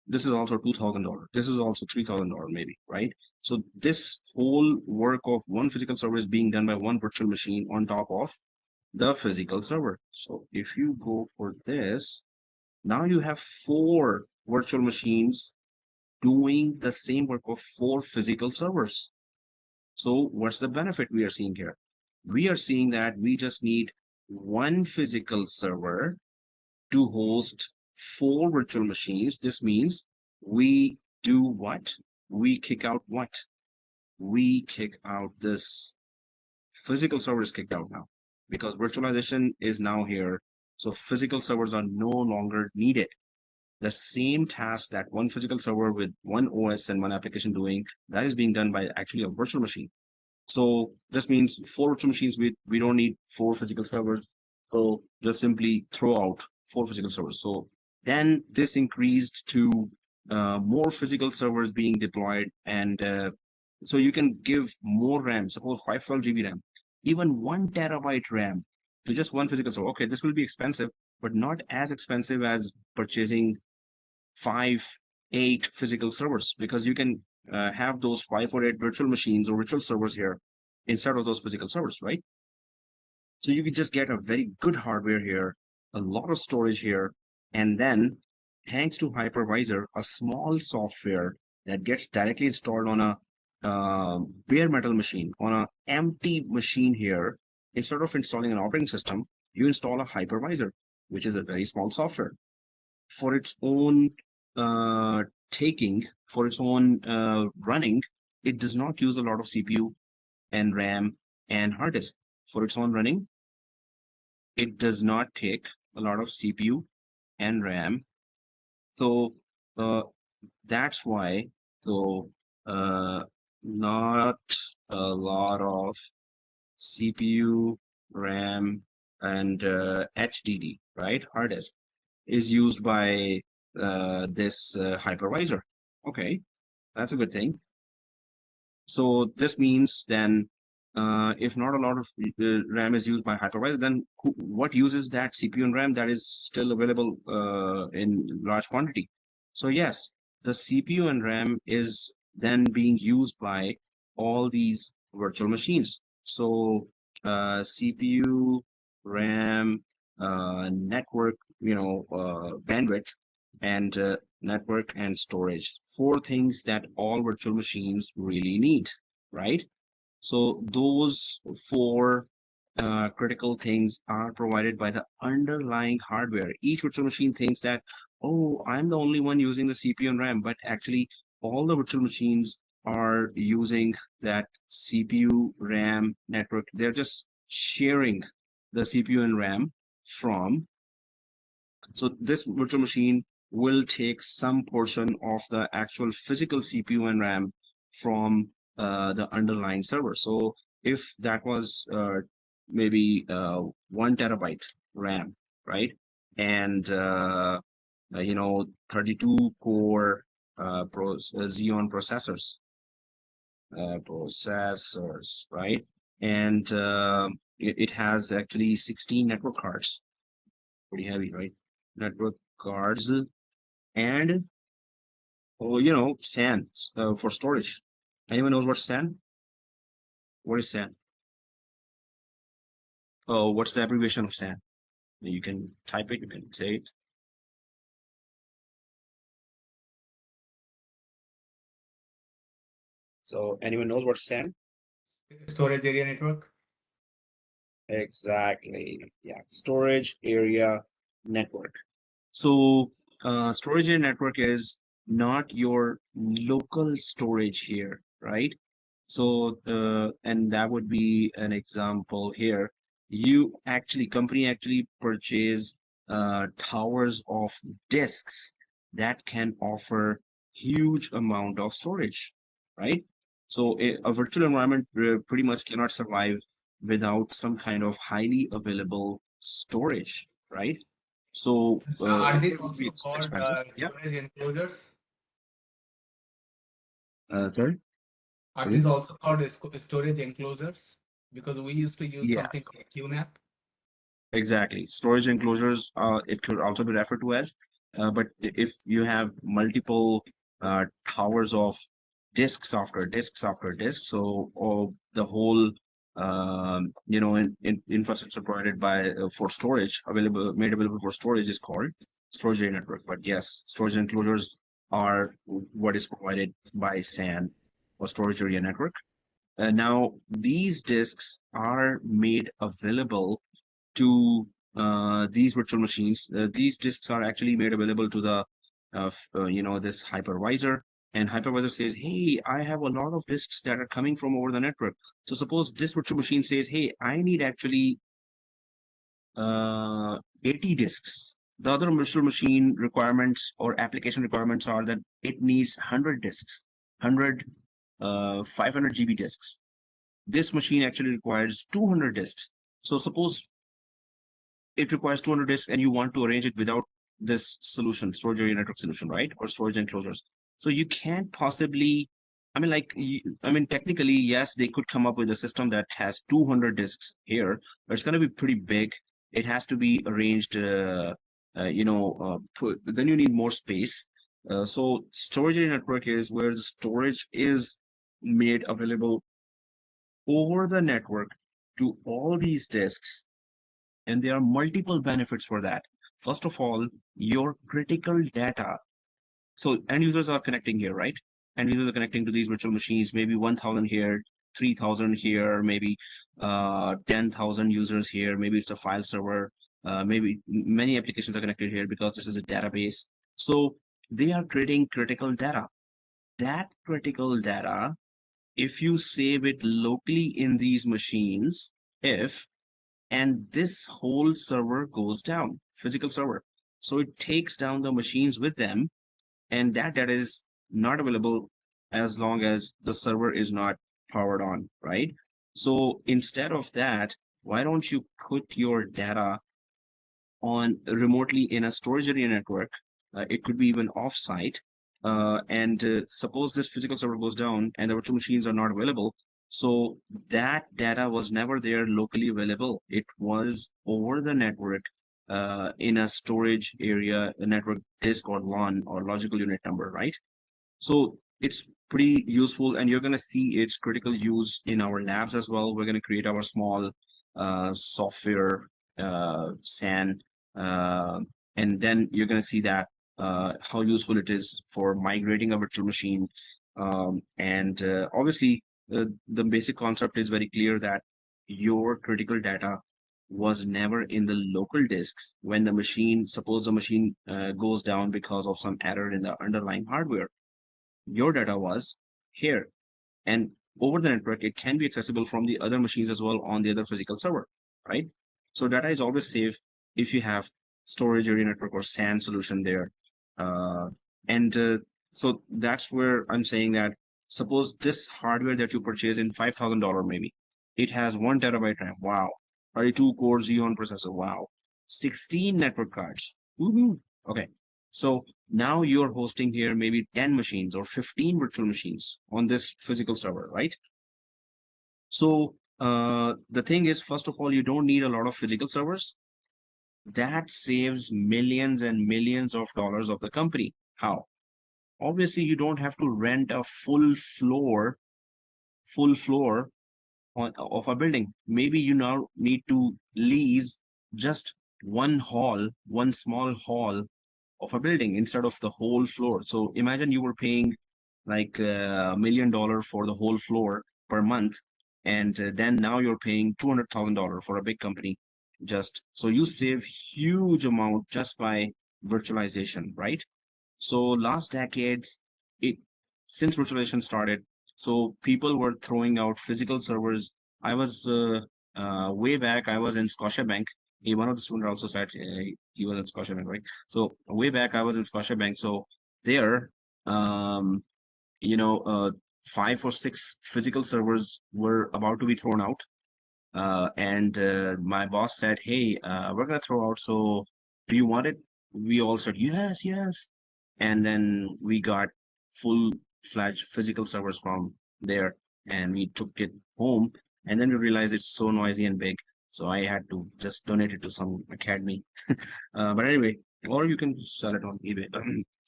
This is also $2,000. This is also $3,000 maybe, right? So this whole work of one physical server is being done by one virtual machine on top of the physical server. So if you go for this, now you have 4 virtual machines doing the same work of 4 physical servers. So what's the benefit we are seeing here? We are seeing that we just need one physical server to host 4 virtual machines. This means we do what? We kick out what? We kick out this physical server is kicked out now because virtualization is now here. So physical servers are no longer needed. The same task that one physical server with one OS and one application doing, that is being done by actually a virtual machine. So this means 4 virtual machines, we don't need 4 physical servers. So just simply throw out 4 physical servers. So then this increased to more physical servers being deployed. And so you can give more RAM, suppose 512 GB RAM, even 1 terabyte RAM to just one physical server. Okay, this will be expensive, but not as expensive as purchasing 5, 8 physical servers, because you can have those 5 or 8 virtual machines or virtual servers here instead of those physical servers, right? So you can just get a very good hardware here, a lot of storage here, and then thanks to Hypervisor, a small software that gets directly installed on a bare metal machine, on an empty machine here. Instead of installing an operating system, you install a Hypervisor, which is a very small software. For its own for its own running, it does not use a lot of CPU and RAM and hard disk. For its own running, it does not take a lot of CPU and RAM. So that's why, so not a lot of CPU, RAM, and HDD, right? Hard disk is used by this hypervisor. Okay, that's a good thing. So this means then, if not a lot of RAM is used by hypervisor, then what uses that CPU and RAM that is still available in large quantity? So yes, the CPU and RAM is then being used by all these virtual machines. So CPU, RAM, network, bandwidth, and network and storage, 4 things that all virtual machines really need, right? So those 4 critical things are provided by the underlying hardware. Each virtual machine thinks that, oh, I'm the only one using the CPU and RAM, but actually all the virtual machines are using that CPU, RAM, network. They're just sharing the CPU and RAM from. So this virtual machine will take some portion of the actual physical CPU and RAM from the underlying server. So if that was maybe 1 terabyte RAM, right? And 32 core Xeon processors, right? And it has actually 16 network cards, pretty heavy, right? Network cards and SAN for storage. Anyone knows what SAN? What is SAN? Oh, what's the abbreviation of SAN? You can type it, you can say it. So anyone knows what SAN? Storage area network. Exactly. Yeah, storage area network. So storage area network is not your local storage here, right? So and that would be an example here. Company actually purchase towers of disks that can offer huge amount of storage, right? So a virtual environment pretty much cannot survive without some kind of highly available storage, right? So Are it these would be also called expensive. Yeah. storage enclosures? Sorry? Are these also called storage enclosures? Because we used to use something Yes, called QNAP. exactly. Storage enclosures, it could also be referred to as, but if you have multiple towers of disks after disks after disks, so the whole infrastructure provided by for storage made available for storage is called storage area network. But yes, storage enclosures are what is provided by SAN or storage area network. Now these disks are made available to these virtual machines. These disks are actually made available to the this hypervisor, and hypervisor says, hey, I have a lot of disks that are coming from over the network. So suppose this virtual machine says, hey, I need actually 80 disks. The other virtual machine requirements or application requirements are that it needs 100 disks, 500 GB disks. This machine actually requires 200 disks. So suppose it requires 200 disks and you want to arrange it without this solution, storage area network solution, right? Or storage enclosures. So you can't possibly, technically, yes, they could come up with a system that has 200 disks here, but it's going to be pretty big. It has to be arranged, then you need more space. So storage area network is where the storage is made available over the network to all these disks, and there are multiple benefits for that. First of all, your critical data. So end users are connecting here, right? End users are connecting to these virtual machines, maybe 1,000 here, 3,000 here, maybe 10,000 users here. Maybe it's a file server. Maybe many applications are connected here because this is a database. So they are creating critical data. That critical data, if you save it locally in these machines, and this whole server goes down, physical server. So it takes down the machines with them, and that data is not available as long as the server is not powered on, right? So instead of that, why don't you put your data on remotely in a storage area network? It could be even offsite, and suppose this physical server goes down and the virtual machines are not available. So that data was never there locally available. It was over the network in a storage area, a network disk or LUN or logical unit number, right? So it's pretty useful, and you're going to see its critical use in our labs as well. We're going to create our small software SAN, and then you're going to see that how useful it is for migrating a virtual machine. And obviously, the basic concept is very clear that your critical data was never in the local disks when the machine, suppose the machine goes down because of some error in the underlying hardware. Your data was here, and over the network, it can be accessible from the other machines as well on the other physical server, right? So data is always safe if you have storage area network or SAN solution there. So that's where I'm saying that suppose this hardware that you purchase in $5,000 maybe, it has 1 terabyte RAM. Wow. 32 core Xeon processor. Wow. 16 network cards. Okay. So now you're hosting here maybe 10 machines or 15 virtual machines on this physical server, right? So the thing is, first of all, you don't need a lot of physical servers. That saves millions and millions of dollars of the company. How? Obviously, you don't have to rent a full floor of a building. Maybe you now need to lease just one small hall of a building instead of the whole floor. So imagine you were paying like $1 million for the whole floor per month, and then now you're paying $200,000 for a big company. Just so you save huge amount just by virtualization, right? So last decades, since virtualization started, so people were throwing out physical servers. I was way back, I was in Scotiabank. One of the students also said he was in Scotiabank, right? So way back, I was in Scotiabank. So there, 5 or 6 physical servers were about to be thrown out. And my boss said, hey, we're going to throw out. So do you want it? We all said, yes, yes. And then we got full-fledged physical servers from there, and we took it home. And then we realized it's so noisy and big. So I had to just donate it to some academy. But anyway, or you can sell it on eBay.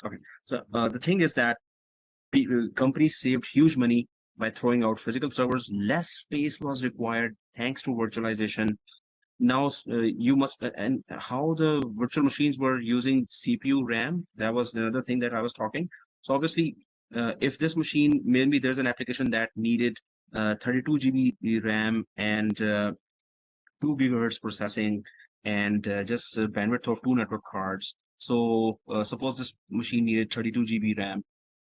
Okay. So the thing is that companies saved huge money by throwing out physical servers. Less space was required thanks to virtualization. Now you must, and how the virtual machines were using CPU RAM, that was another thing that I was talking. So obviously, if this machine, maybe there's an application that needed 32 GB RAM and 2 gigahertz processing and just bandwidth of 2 network cards. So suppose this machine needed 32 GB RAM,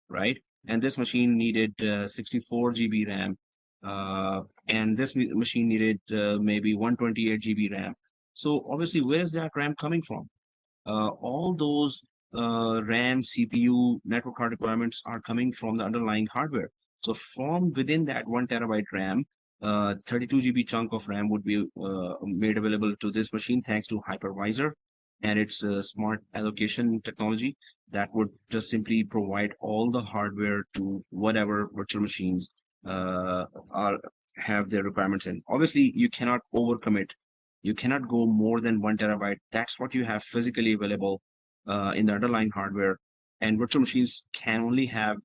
right? And this machine needed 64 GB RAM. And this machine needed maybe 128 GB RAM. So obviously, where is that RAM coming from? All those RAM, CPU, network card requirements are coming from the underlying hardware. So from within that 1 terabyte RAM, 32 GB chunk of RAM would be made available to this machine thanks to Hypervisor and its smart allocation technology that would just simply provide all the hardware to whatever virtual machines have their requirements in. Obviously, you cannot overcommit. You cannot go more than 1 terabyte. That's what you have physically available in the underlying hardware. And virtual machines can only have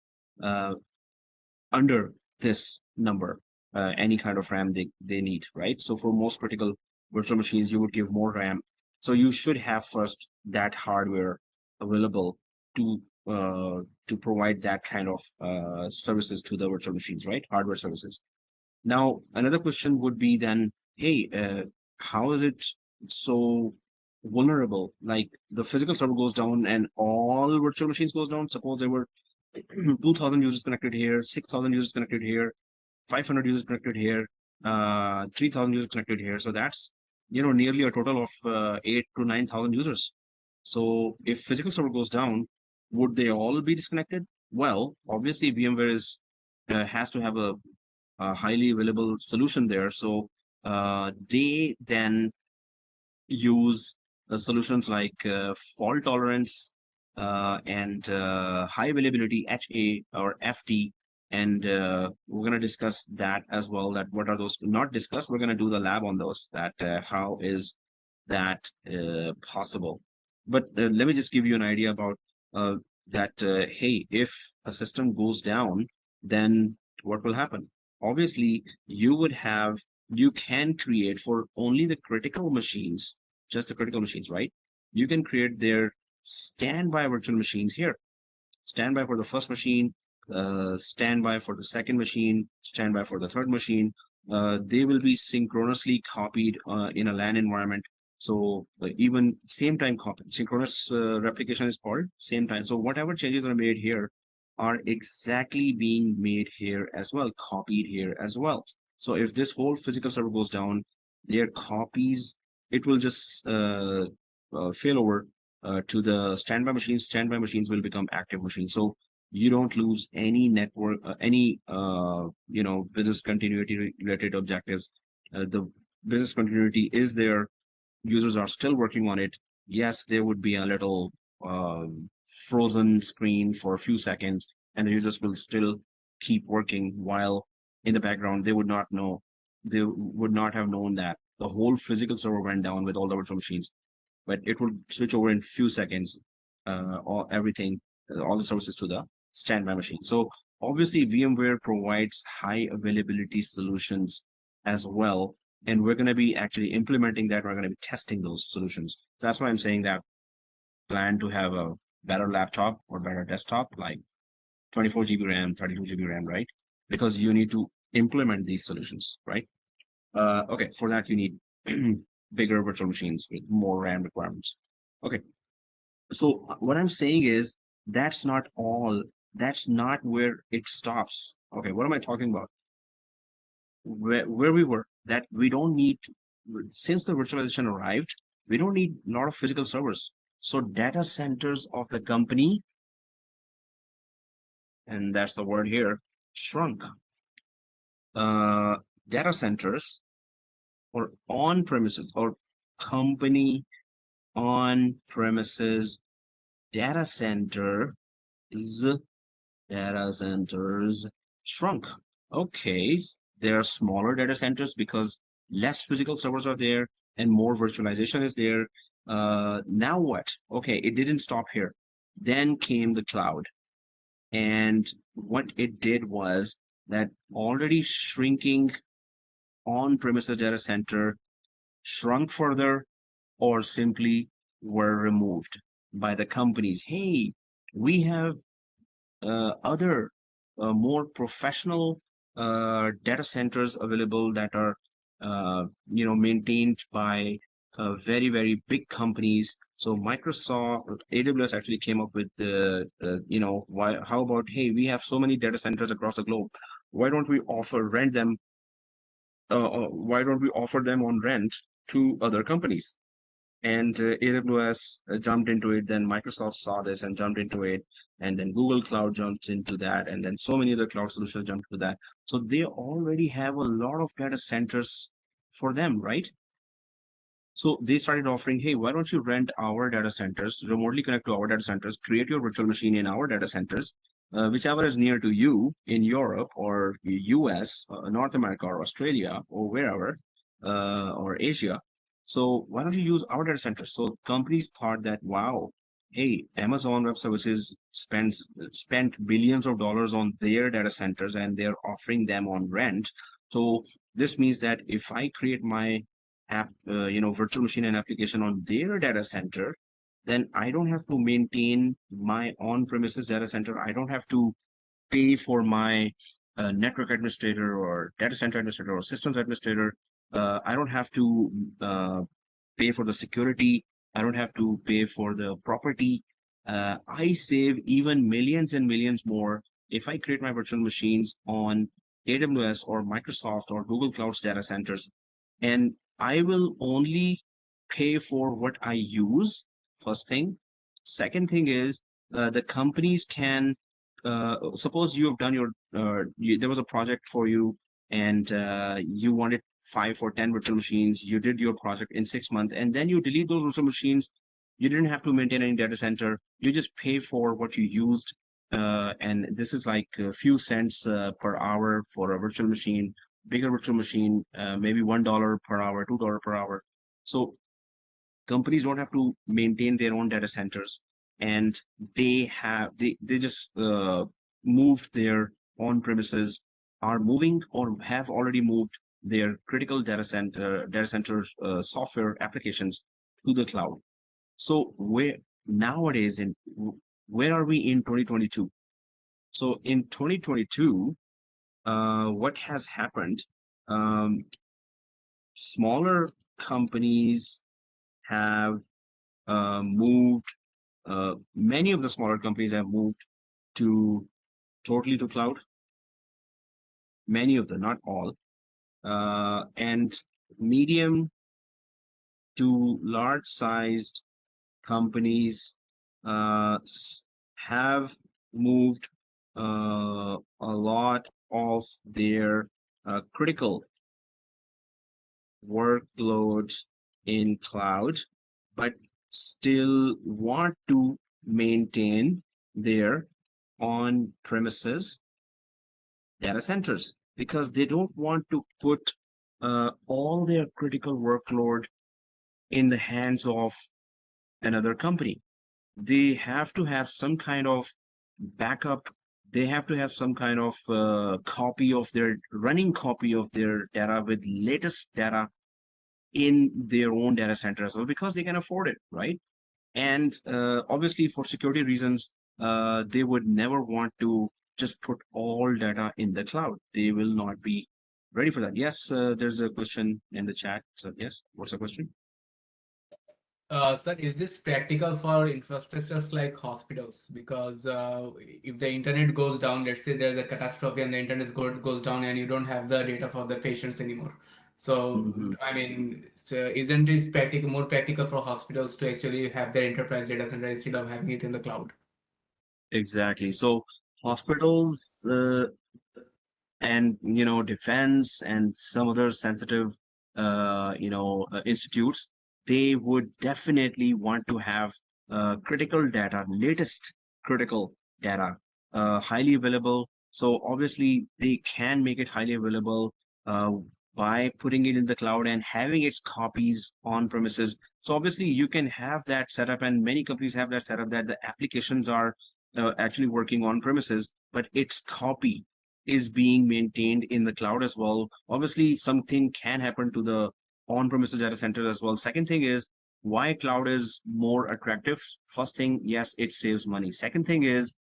under this number any kind of RAM they need, right? So for most critical virtual machines, you would give more RAM. So you should have first that hardware available to provide that kind of services to the virtual machines, right? Hardware services. Now, another question would be then, hey, how is it so vulnerable? Like the physical server goes down and all virtual machines goes down. Suppose there were 2,000 users connected here, 6,000 users connected here, 500 users connected here, 3,000 users connected here. So that's, nearly a total of 8 to 9,000 users. So if physical server goes down, would they all be disconnected? Well, obviously VMware has to have a highly available solution there. So they then use solutions like fault tolerance and high availability HA or FT. And we're going to discuss that as well, that what are those, not discuss, we're going to do the lab on those, that how is that possible. But let me just give you an idea about that, hey, if a system goes down, then what will happen? Obviously, you can create for only the critical machines, just the critical machines, right? You can create their standby virtual machines here. Standby for the first machine, standby for the second machine, standby for the third machine. They will be synchronously copied in a LAN environment. So even same time copy, synchronous replication is called same time. So whatever changes are made here are exactly being made here as well, copied here as well. So if this whole physical server goes down, their copies, it will just fail over to the standby machines. Standby machines will become active machines. So you don't lose any network, business continuity related objectives. The business continuity is there. Users are still working on it. Yes, there would be a little frozen screen for a few seconds, and the users will still keep working while in the background they would not have known that the whole physical server went down with all the virtual machines. But it will switch over in few seconds, all the services to the standby machine. So obviously VMware provides high availability solutions as well. And we're going to be actually implementing that. We're going to be testing those solutions. So that's why I'm saying that plan to have a better laptop or better desktop, like 24 GB RAM, 32 GB RAM, right? Because you need to implement these solutions, right? Okay, for that you need bigger virtual machines with more RAM requirements. Okay, so what I'm saying is that's not all. That's not where it stops. Okay, what am I talking about? Where we were, that we don't need, since the virtualization arrived, we don't need a lot of physical servers. So data centers of the company, and that's the word here, shrunk. Data centers or on-premises or company on-premises data centers shrunk. Okay, there are smaller data centers because less physical servers are there and more virtualization is there. Now what? Okay, it didn't stop here. Then came the cloud. And what it did was that already shrinking on-premises data center shrunk further or simply were removed by the companies. Hey, we have other more professional data centers available that are maintained by very, very big companies. So Microsoft, AWS actually came up with the how about, hey, we have so many data centers across the globe, why don't we rent them? Why don't we offer them on rent to other companies? And AWS jumped into it. Then Microsoft saw this and jumped into it. And then Google Cloud jumped into that. And then so many other cloud solutions jumped into that. So they already have a lot of data centers for them, right? So they started offering, hey, why don't you rent our data centers, remotely connect to our data centers, create your virtual machine in our data centers, whichever is near to you in Europe or US, North America or Australia or wherever, or Asia. So why don't you use our data centers? So companies thought that, wow, hey, Amazon Web Services spent billions of dollars on their data centers and they're offering them on rent. So this means that if I create my virtual machine and application on their data center, then I don't have to maintain my on-premises data center. I don't have to pay for my network administrator or data center administrator or systems administrator. I don't have to pay for the security. I don't have to pay for the property. I save even millions and millions more if I create my virtual machines on AWS or Microsoft or Google Cloud's data centers. And I will only pay for what I use, first thing. Second thing is the companies can, suppose you have done your, there was a project for you and you wanted 5 or 10 virtual machines. You did your project in 6 months and then you delete those virtual machines. You didn't have to maintain any data center. You just pay for what you used. And this is like a few cents per hour for a virtual machine, bigger virtual machine, maybe $1 per hour, $2 per hour. So companies don't have to maintain their own data centers, and they just moved their on-premises, are moving or have already moved their critical data center software applications to the cloud. So where are we in 2022? So in 2022, what has happened? Smaller companies have moved. Many of the smaller companies have moved totally to cloud. Many of them, not all. And medium to large-sized companies have moved a lot of their critical workloads in cloud, but still want to maintain their on-premises data centers because they don't want to put all their critical workload in the hands of another company. They have to have some kind of backup. They have to have some kind of running copy of their data with latest data in their own data center as well, because they can afford it, right? And obviously for security reasons, they would never want to just put all data in the cloud. They will not be ready for that. Yes, there's a question in the chat. So yes, what's the question? Sir, is this practical for infrastructures like hospitals? Because if the internet goes down, let's say there's a catastrophe and the internet goes down and you don't have the data for the patients anymore. So, I mean, isn't it more practical for hospitals to actually have their enterprise data center instead of having it in the cloud? Exactly. So hospitals and defense and some other sensitive institutes, they would definitely want to have critical data, latest critical data, highly available. So obviously they can make it highly available by putting it in the cloud and having its copies on premises. So obviously you can have that setup, and many companies have that setup, that the applications are actually working on premises, but its copy is being maintained in the cloud as well. Obviously, something can happen to the on-premises data center as well. Second thing is why cloud is more attractive. First thing, yes, it saves money. Second thing is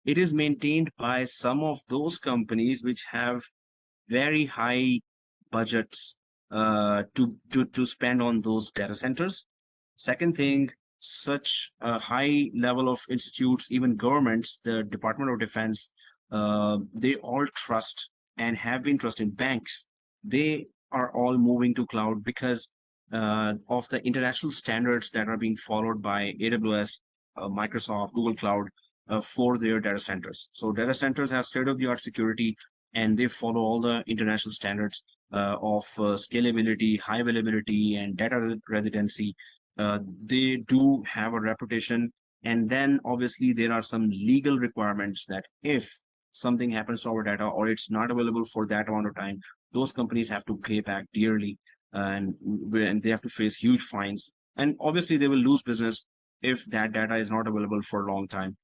it is maintained by some of those companies which have very high budgets to spend on those data centers. Second thing, such a high level of institutes, even governments, the Department of Defense, they all trust and have been trusting banks. They are all moving to cloud because of the international standards that are being followed by AWS, Microsoft, Google Cloud for their data centers. So data centers have state-of-the-art security, and they follow all the international standards of scalability, high availability, and data residency. They do have a reputation. And then obviously there are some legal requirements that if something happens to our data or it's not available for that amount of time, those companies have to pay back dearly, and they have to face huge fines. And obviously they will lose business if that data is not available for a long time.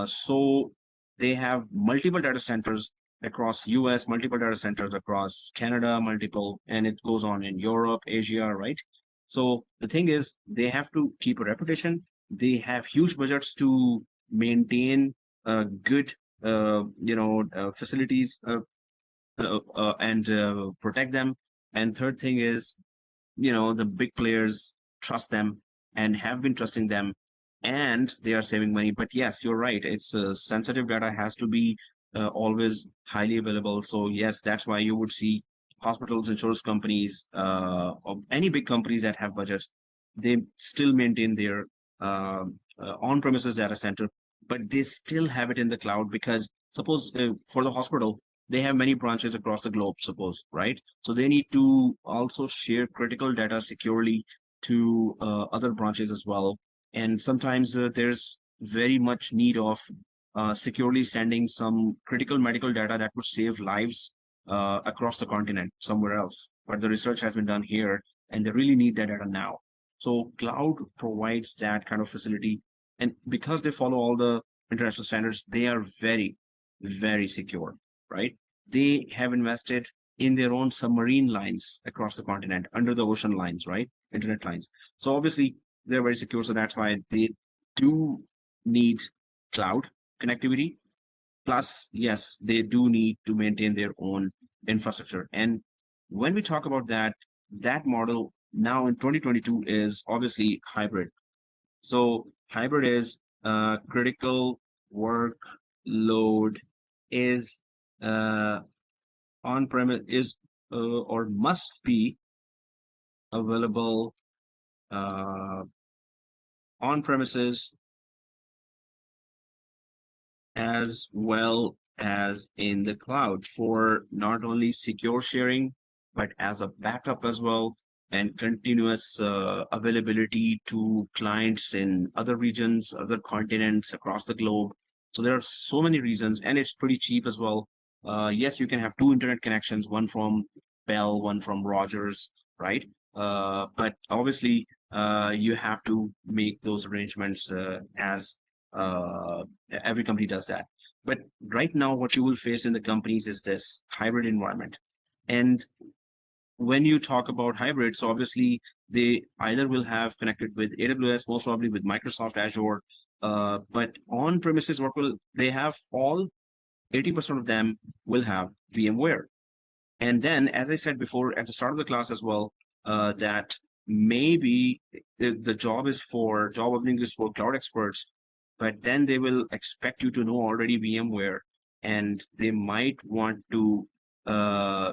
So they have multiple data centers across US, multiple data centers across Canada, multiple, and it goes on in Europe, Asia, right? So the thing is, they have to keep a reputation. They have huge budgets to maintain good, facilities and protect them. And third thing is, the big players trust them and have been trusting them, and they are saving money. But yes, you're right. It's sensitive data has to be always highly available. So yes, that's why you would see hospitals, insurance companies, or any big companies that have budgets, they still maintain their on-premises data center, but they still have it in the cloud because suppose for the hospital, they have many branches across the globe, suppose, right? So they need to also share critical data securely to other branches as well. And sometimes there's very much need of securely sending some critical medical data that would save lives across the continent somewhere else. But the research has been done here, and they really need that data now. So cloud provides that kind of facility. And because they follow all the international standards, they are very, very secure, right? They have invested in their own submarine lines across the continent, under the ocean lines, right? Internet lines. So obviously they're very secure. So that's why they do need cloud connectivity. Plus, yes, they do need to maintain their own infrastructure. And when we talk about that, that model now in 2022 is obviously hybrid. So hybrid is critical workload is on-premise is or must be available on-premises as well as in the cloud for not only secure sharing, but as a backup as well, and continuous availability to clients in other regions, other continents across the globe. So there are so many reasons, and it's pretty cheap as well. Yes, you can have two internet connections, one from Bell, one from Rogers, right? But obviously, you have to make those arrangements as every company does that. But right now, what you will face in the companies is this hybrid environment. And when you talk about hybrids, obviously they either will have connected with AWS, most probably with Microsoft Azure, but on-premises what will they have? All 80% of them will have VMware. And then, as I said before at the start of the class as well, that maybe the job opening is for cloud experts, but then they will expect you to know already VMware, and they might want to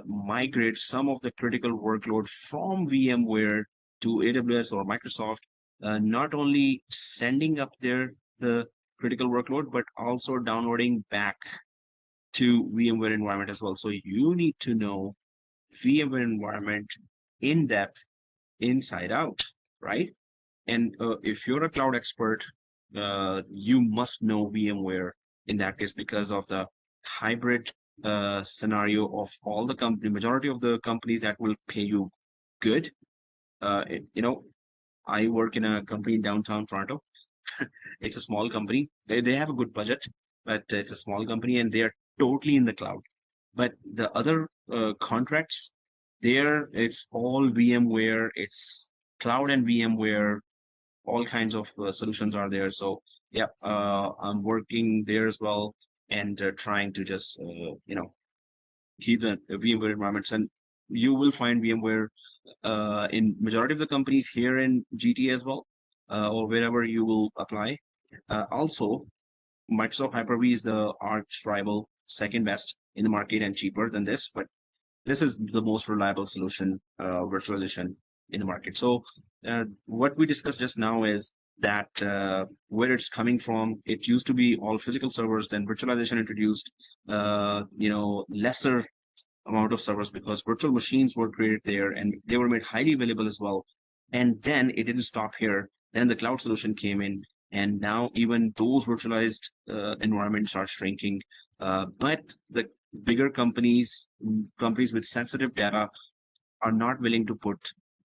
migrate some of the critical workload from VMware to AWS or Microsoft, not only sending up the critical workload, but also downloading back to VMware environment as well. So you need to know VMware environment in depth, inside out, right? And if you're a cloud expert, you must know VMware in that case because of the hybrid scenario of all the company, majority of the companies that will pay you good. I work in a company in downtown Toronto. It's a small company. They have a good budget, but it's a small company and they are totally in the cloud. But the other contracts, there it's all VMware, it's cloud and VMware, all kinds of solutions are there. So yeah, I'm working there as well and trying to just keep the VMware environments. And you will find VMware in majority of the companies here in GT as well, or wherever you will apply. Also, Microsoft Hyper-V is the arch rival, second best in the market and cheaper than this, but this is the most reliable solution, virtualization in the market. So what we discussed just now is that where it's coming from. It used to be all physical servers, then virtualization introduced, lesser amount of servers because virtual machines were created there and they were made highly available as well. And then it didn't stop here. Then the cloud solution came in, and now even those virtualized environments are shrinking. But the bigger companies with sensitive data are not willing to put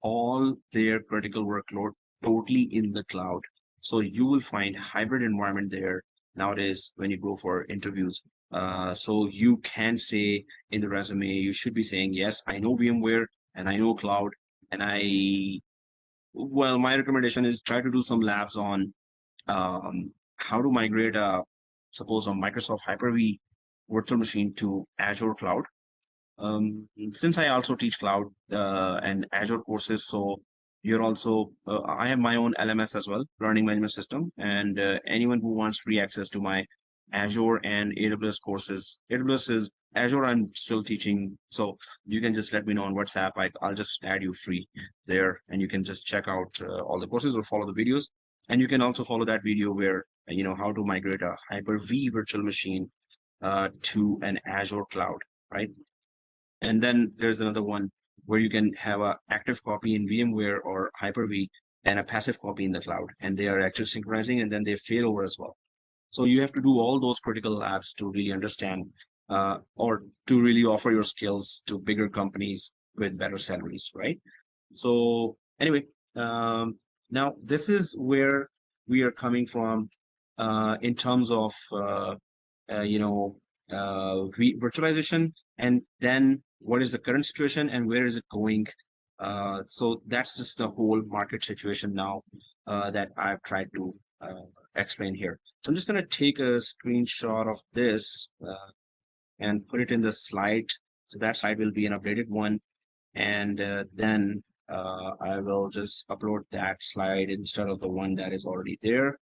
all their critical workload totally in the cloud. So you will find hybrid environment there nowadays when you go for interviews. So you can say in the resume, you should be saying, yes, I know VMware and I know cloud. And my recommendation is try to do some labs on how to migrate suppose a Microsoft Hyper-V virtual machine to Azure cloud. Since I also teach cloud and Azure courses, so you're also, I have my own LMS as well, learning management system, and anyone who wants free access to my Azure and AWS courses. Azure I'm still teaching, so you can just let me know on WhatsApp. I'll just add you free there, and you can just check out all the courses or follow the videos. And you can also follow that video where, how to migrate a Hyper-V virtual machine to an Azure cloud, right? And then there's another one where you can have an active copy in VMware or Hyper-V and a passive copy in the cloud, and they are actually synchronizing, and then they fail over as well. So you have to do all those critical labs to really understand or to really offer your skills to bigger companies with better salaries, right? So anyway, now this is where we are coming from in terms of virtualization, and then what is the current situation and where is it going. So that's just the whole market situation now that I've tried to explain here. So I'm just going to take a screenshot of this and put it in the slide. So that slide will be an updated one, and then I will just upload that slide instead of the one that is already there.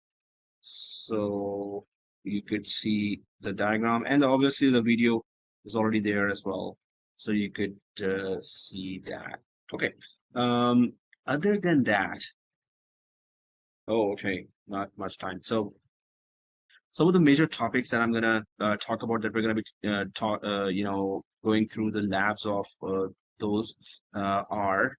So you could see the diagram, and obviously the video is already there as well. So you could see that. Okay. Other than that, okay, not much time. So some of the major topics that I'm gonna talk about, that we're gonna be going through the labs of those are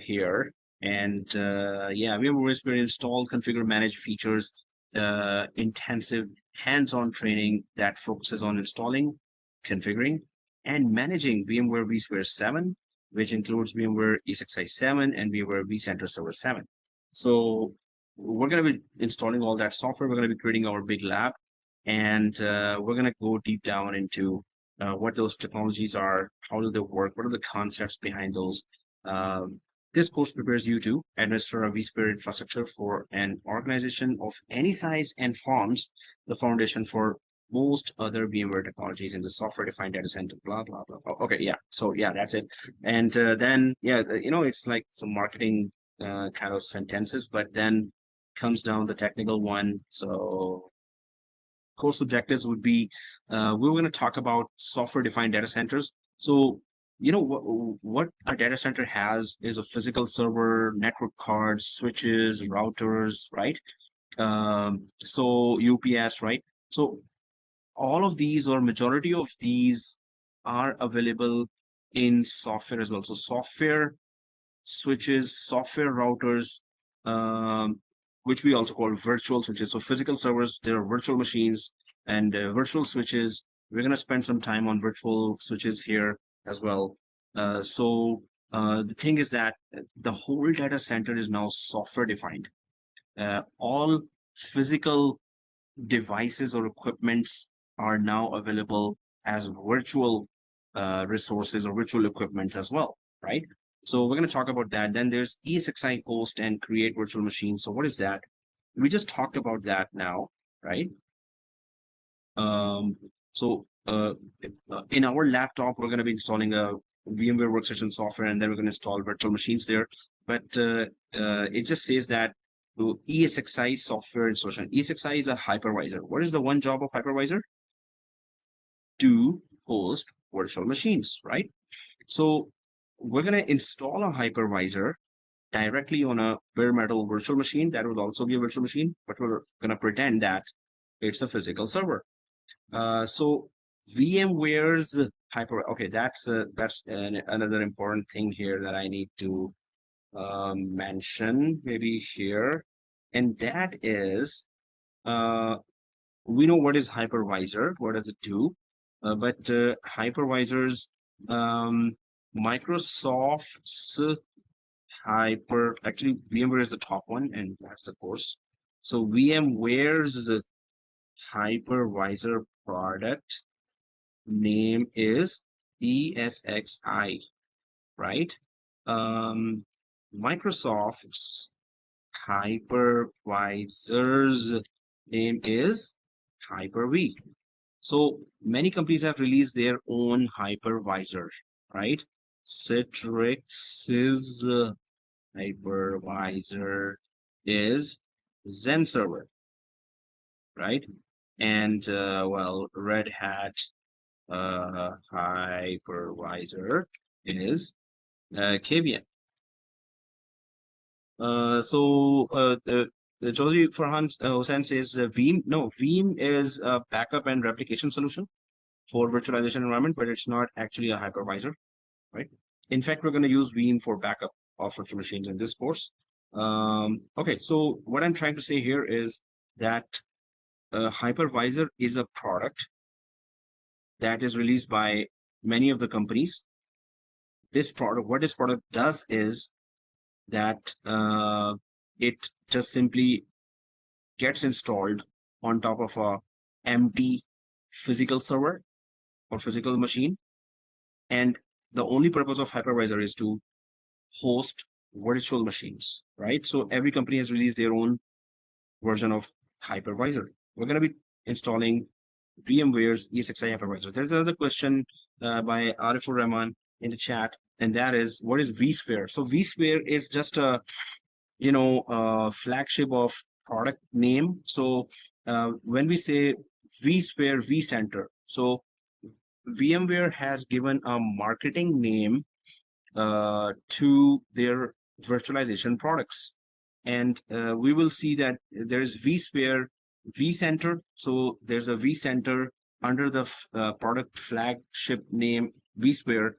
here. And yeah, VMware Workstation install, configure, manage features, intensive hands-on training that focuses on installing, configuring, and managing VMware vSphere 7, which includes VMware Esxi 7 and VMware Vcenter Server 7. So we're going to be installing all that software. We're going to be creating our big lab, and we're going to go deep down into what those technologies are, how do they work, what are the concepts behind those. This course prepares you to administer a vSphere infrastructure for an organization of any size and forms the foundation for most other VMware technologies in the software-defined data center, blah, blah, blah. Okay, yeah. So yeah, that's it. And then, yeah, it's like some marketing kind of sentences, but then comes down the technical one. So course objectives would be, we're going to talk about software-defined data centers. So, what a data center has is a physical server, network cards, switches, routers, right? So UPS, right? So all of these, or majority of these, are available in software as well. So software switches, software routers, which we also call virtual switches. So physical servers, there are virtual machines, and virtual switches. We're going to spend some time on virtual switches here as well. The thing is that the whole data center is now software defined. All physical devices or equipments are now available as virtual resources or virtual equipments as well, right? So we're going to talk about that. Then there's Esxi host and create virtual machines. So what is that? We just talked about that now, right? In our laptop, we're going to be installing a VMware Workstation software, and then we're going to install virtual machines there. But it just says that Esxi software installation. Esxi is a hypervisor. What is the one job of hypervisor? To host virtual machines, right? So we're going to install a hypervisor directly on a bare metal virtual machine. That would also be a virtual machine, but we're going to pretend that it's a physical server. So VMware's okay, that's another important thing here that I need to mention maybe here, and that is we know what is hypervisor, what does it do, but hypervisors, Microsoft's actually VMware is the top one, and that's the course. So VMware's hypervisor product name is Esxi, right? Microsoft's hypervisor's name is Hyper-V. So many companies have released their own hypervisor, right? Citrix's hypervisor is Zen Server, right? And well, Red Hat hypervisor is KVM. Joseph Farhan Hossain says Veeam. No, Veeam is a backup and replication solution for virtualization environment, but it's not actually a hypervisor, right? In fact, we're going to use Veeam for backup of virtual machines in this course. Okay, so what I'm trying to say here is that Hypervisor is a product that is released by many of the companies. What this product does is that it just simply gets installed on top of a empty physical server or physical machine. And the only purpose of Hypervisor is to host virtual machines, right? So every company has released their own version of Hypervisor. We're going to be installing VMware's Esxi Hypervisor. There's another question by Arifur Rahman in the chat, and that is, what is Vsphere? So Vsphere is just a flagship of product name. So when we say Vsphere, Vcenter, so VMware has given a marketing name to their virtualization products. And we will see that there's Vsphere, Vcenter. So there's a Vcenter under the product flagship name Vsphere,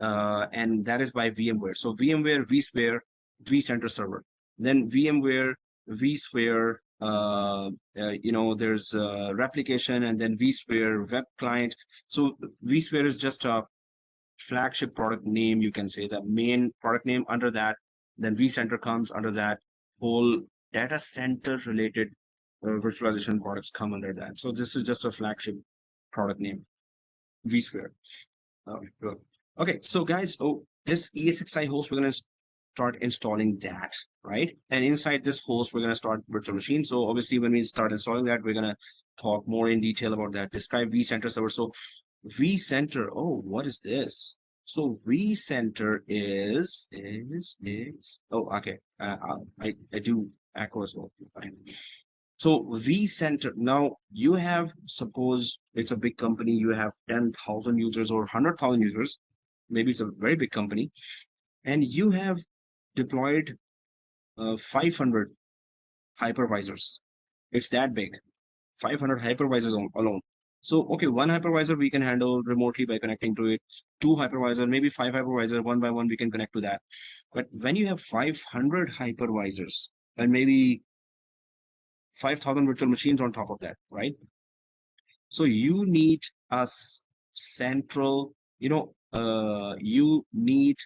and that is by VMware. So VMware, Vsphere, Vcenter Server. Then VMware, Vsphere, there's Replication, and then Vsphere Web Client. So Vsphere is just a flagship product name, you can say, the main product name. Under that, then Vcenter comes under that. Whole data center related virtualization products come under that. So this is just a flagship product name, Vsphere. Okay, so guys, this ESXi host, we're going to start installing that, right? And inside this host, we're going to start virtual machine. So obviously, when we start installing that, we're going to talk more in detail about that. Describe Vcenter Server. So Vcenter, oh, what is this? So Vcenter is oh, okay. I do Echo as well. Fine. So Vcenter, now you have, suppose it's a big company, you have 10,000 users or 100,000 users, maybe it's a very big company, and you have deployed 500 hypervisors. It's that big, 500 hypervisors alone. So, okay, one hypervisor we can handle remotely by connecting to it, 2 hypervisor, maybe 5 hypervisor, one by one we can connect to that. But when you have 500 hypervisors and maybe 5,000 virtual machines on top of that, right? So you need a central, you need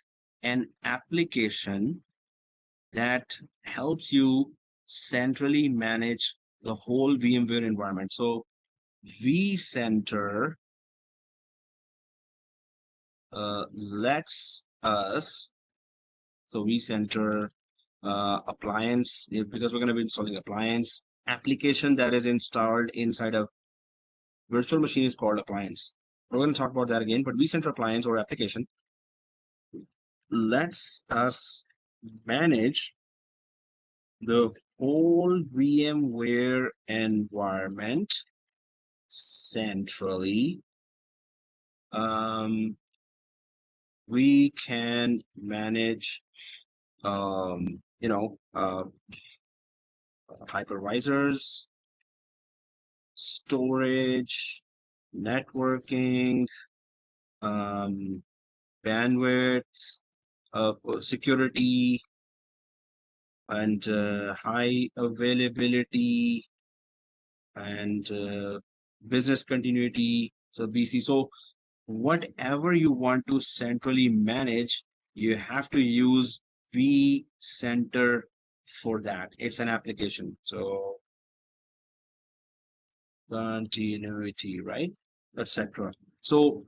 an application that helps you centrally manage the whole VMware environment. So Vcenter lets us, so Vcenter appliance, because we're going to be installing appliance, application that is installed inside a virtual machine is called appliance. We're going to talk about that again, but Vcenter appliance or application lets us manage the whole VMware environment centrally. We can manage, hypervisors, storage, networking, bandwidth, security, and high availability, and business continuity, so BC. So whatever you want to centrally manage, you have to use Vcenter for that. It's an application. So continuity, right, etc. So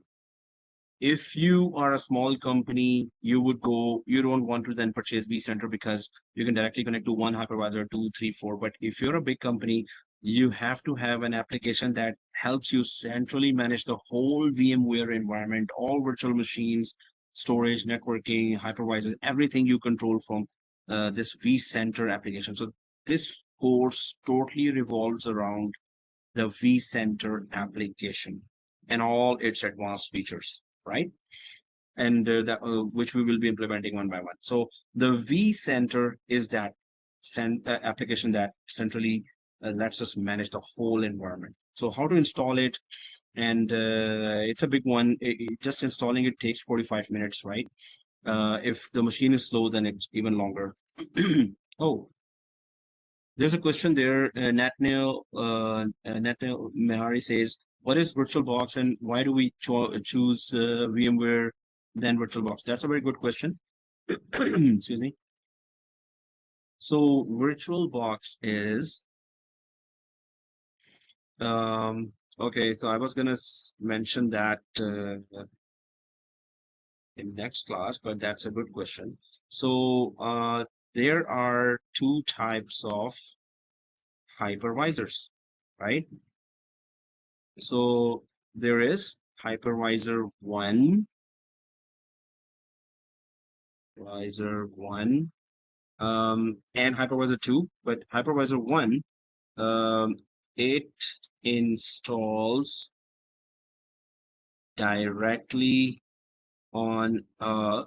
if you are a small company, you don't want to then purchase Vcenter because you can directly connect to one hypervisor, 2, 3, 4. But if you're a big company, you have to have an application that helps you centrally manage the whole VMware environment, all virtual machines, storage, networking, hypervisors, everything you control from this Vcenter application. So this course totally revolves around the Vcenter application and all its advanced features, right? And which we will be implementing one by one. So the Vcenter is that application that centrally lets us manage the whole environment. So how to install it? And it's a big one. Just installing it takes 45 minutes, right? If the machine is slow, then it's even longer. Oh, there's a question there. Natnail Mehari says, what is VirtualBox and why do we choose VMware than VirtualBox? That's a very good question. Excuse me. So VirtualBox is, okay, so I was going to mention that in next class, but that's a good question. So there are two types of hypervisors, right? So there is hypervisor 1, and hypervisor 2, but hypervisor 1, it installs directly on a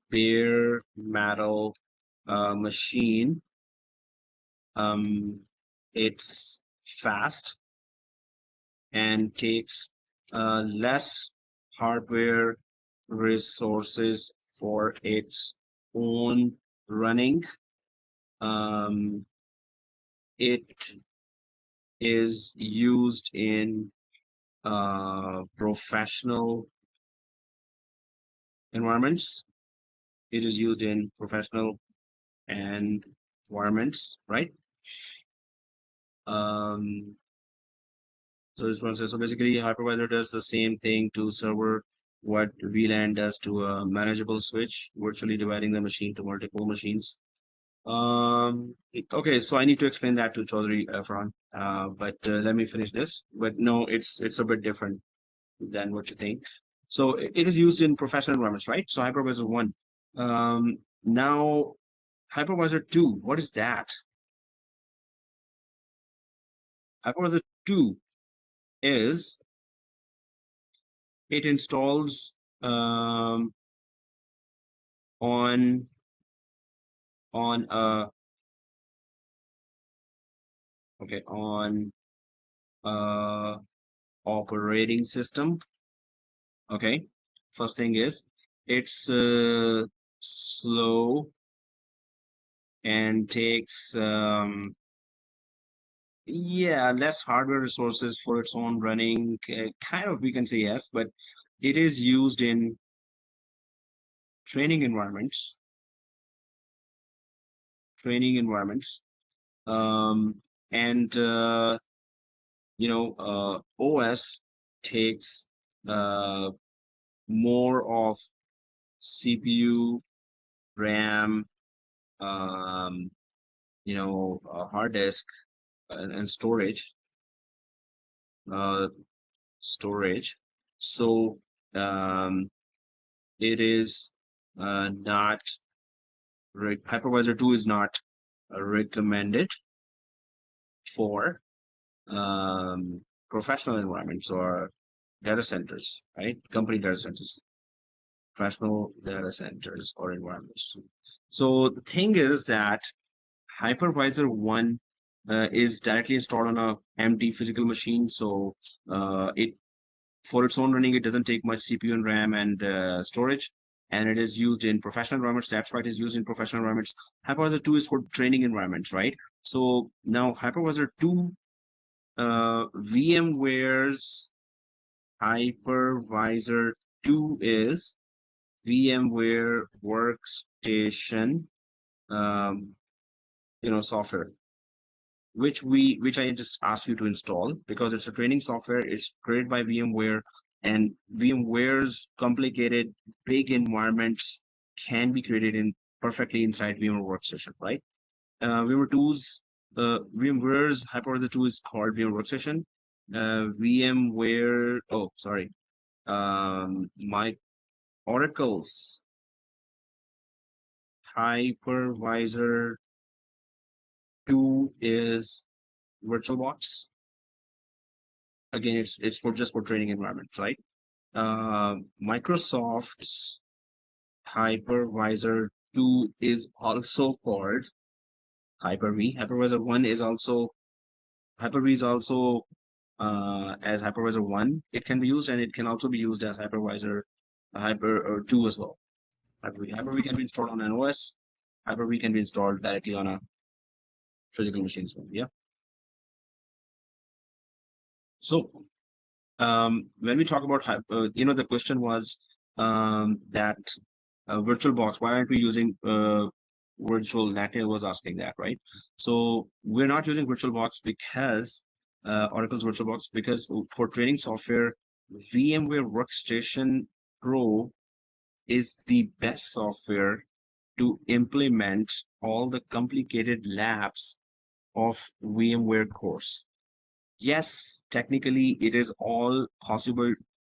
bare metal machine. It's fast and takes less hardware resources for its own running. It is used in professional environments. It is used in professional environments, right? So this one says, so basically hypervisor does the same thing to server what VLAN does to a manageable switch, virtually dividing the machine to multiple machines. Okay, so I need to explain that to Chaudhary Farhan, but let me finish this. But no, it's a bit different than what you think. So it is used in professional environments, right? So hypervisor 1. Now hypervisor 2, what is that? Hypervisor 2 is, it installs on a operating system. Okay, first thing is it's slow and takes less hardware resources for its own running. Kind of, we can say yes, but it is used in training environments. And OS takes more of CPU, RAM, hard disk, and storage. So it is not hypervisor 2 is not recommended for professional environments or data centers, right? Company data centers, professional data centers or environments. So the thing is that hypervisor 1 is directly installed on a empty physical machine. So it, for its own running, it doesn't take much CPU and RAM and storage, and it is used in professional environments. That's why it is used in professional environments. Hypervisor 2 is for training environments, right? So now Hypervisor 2, VMware's Hypervisor 2 is VMware Workstation, software, which I just asked you to install because it's a training software. It's created by VMware, and VMware's complicated big environments can be created perfectly inside VMware Workstation, right? VMware's Hypervisor 2 is called VMware Workstation. My Oracle's Hypervisor 2 is VirtualBox. Again, it's just for training environments, right? Microsoft's Hypervisor 2 is also called Hyper-V. Hypervisor 1 is also, Hyper-V is also as Hypervisor 1. It can be used, and it can also be used as Hypervisor 2 as well. Hyper-V can be installed on an OS. Hyper-V can be installed directly on a physical machine as well. Yeah. So when we talk about the question was that VirtualBox, why aren't we using virtual native was asking that, right? So we're not using VirtualBox because Oracle's VirtualBox, because for training software, VMware Workstation Pro is the best software to implement all the complicated labs of VMware course. Yes, technically it is all possible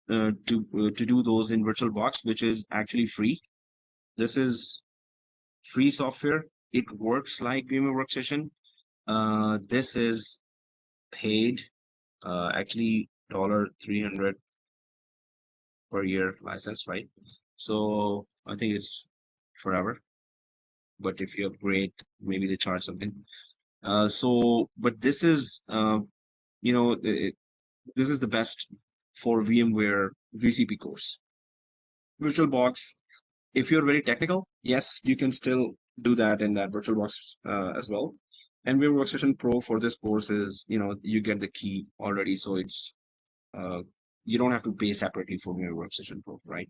to do those in VirtualBox, which is actually free. This is free software. It works like Vmware Workstation. This is paid, actually $300 per year license, right? So I think it's forever. But if you upgrade, maybe they charge something. But this is, this is the best for VMware VCP course. VirtualBox, if you're very technical, yes, you can still do that in that VirtualBox as well. And VMware Workstation Pro for this course is, you get the key already, so it's you don't have to pay separately for VMware Workstation Pro, right?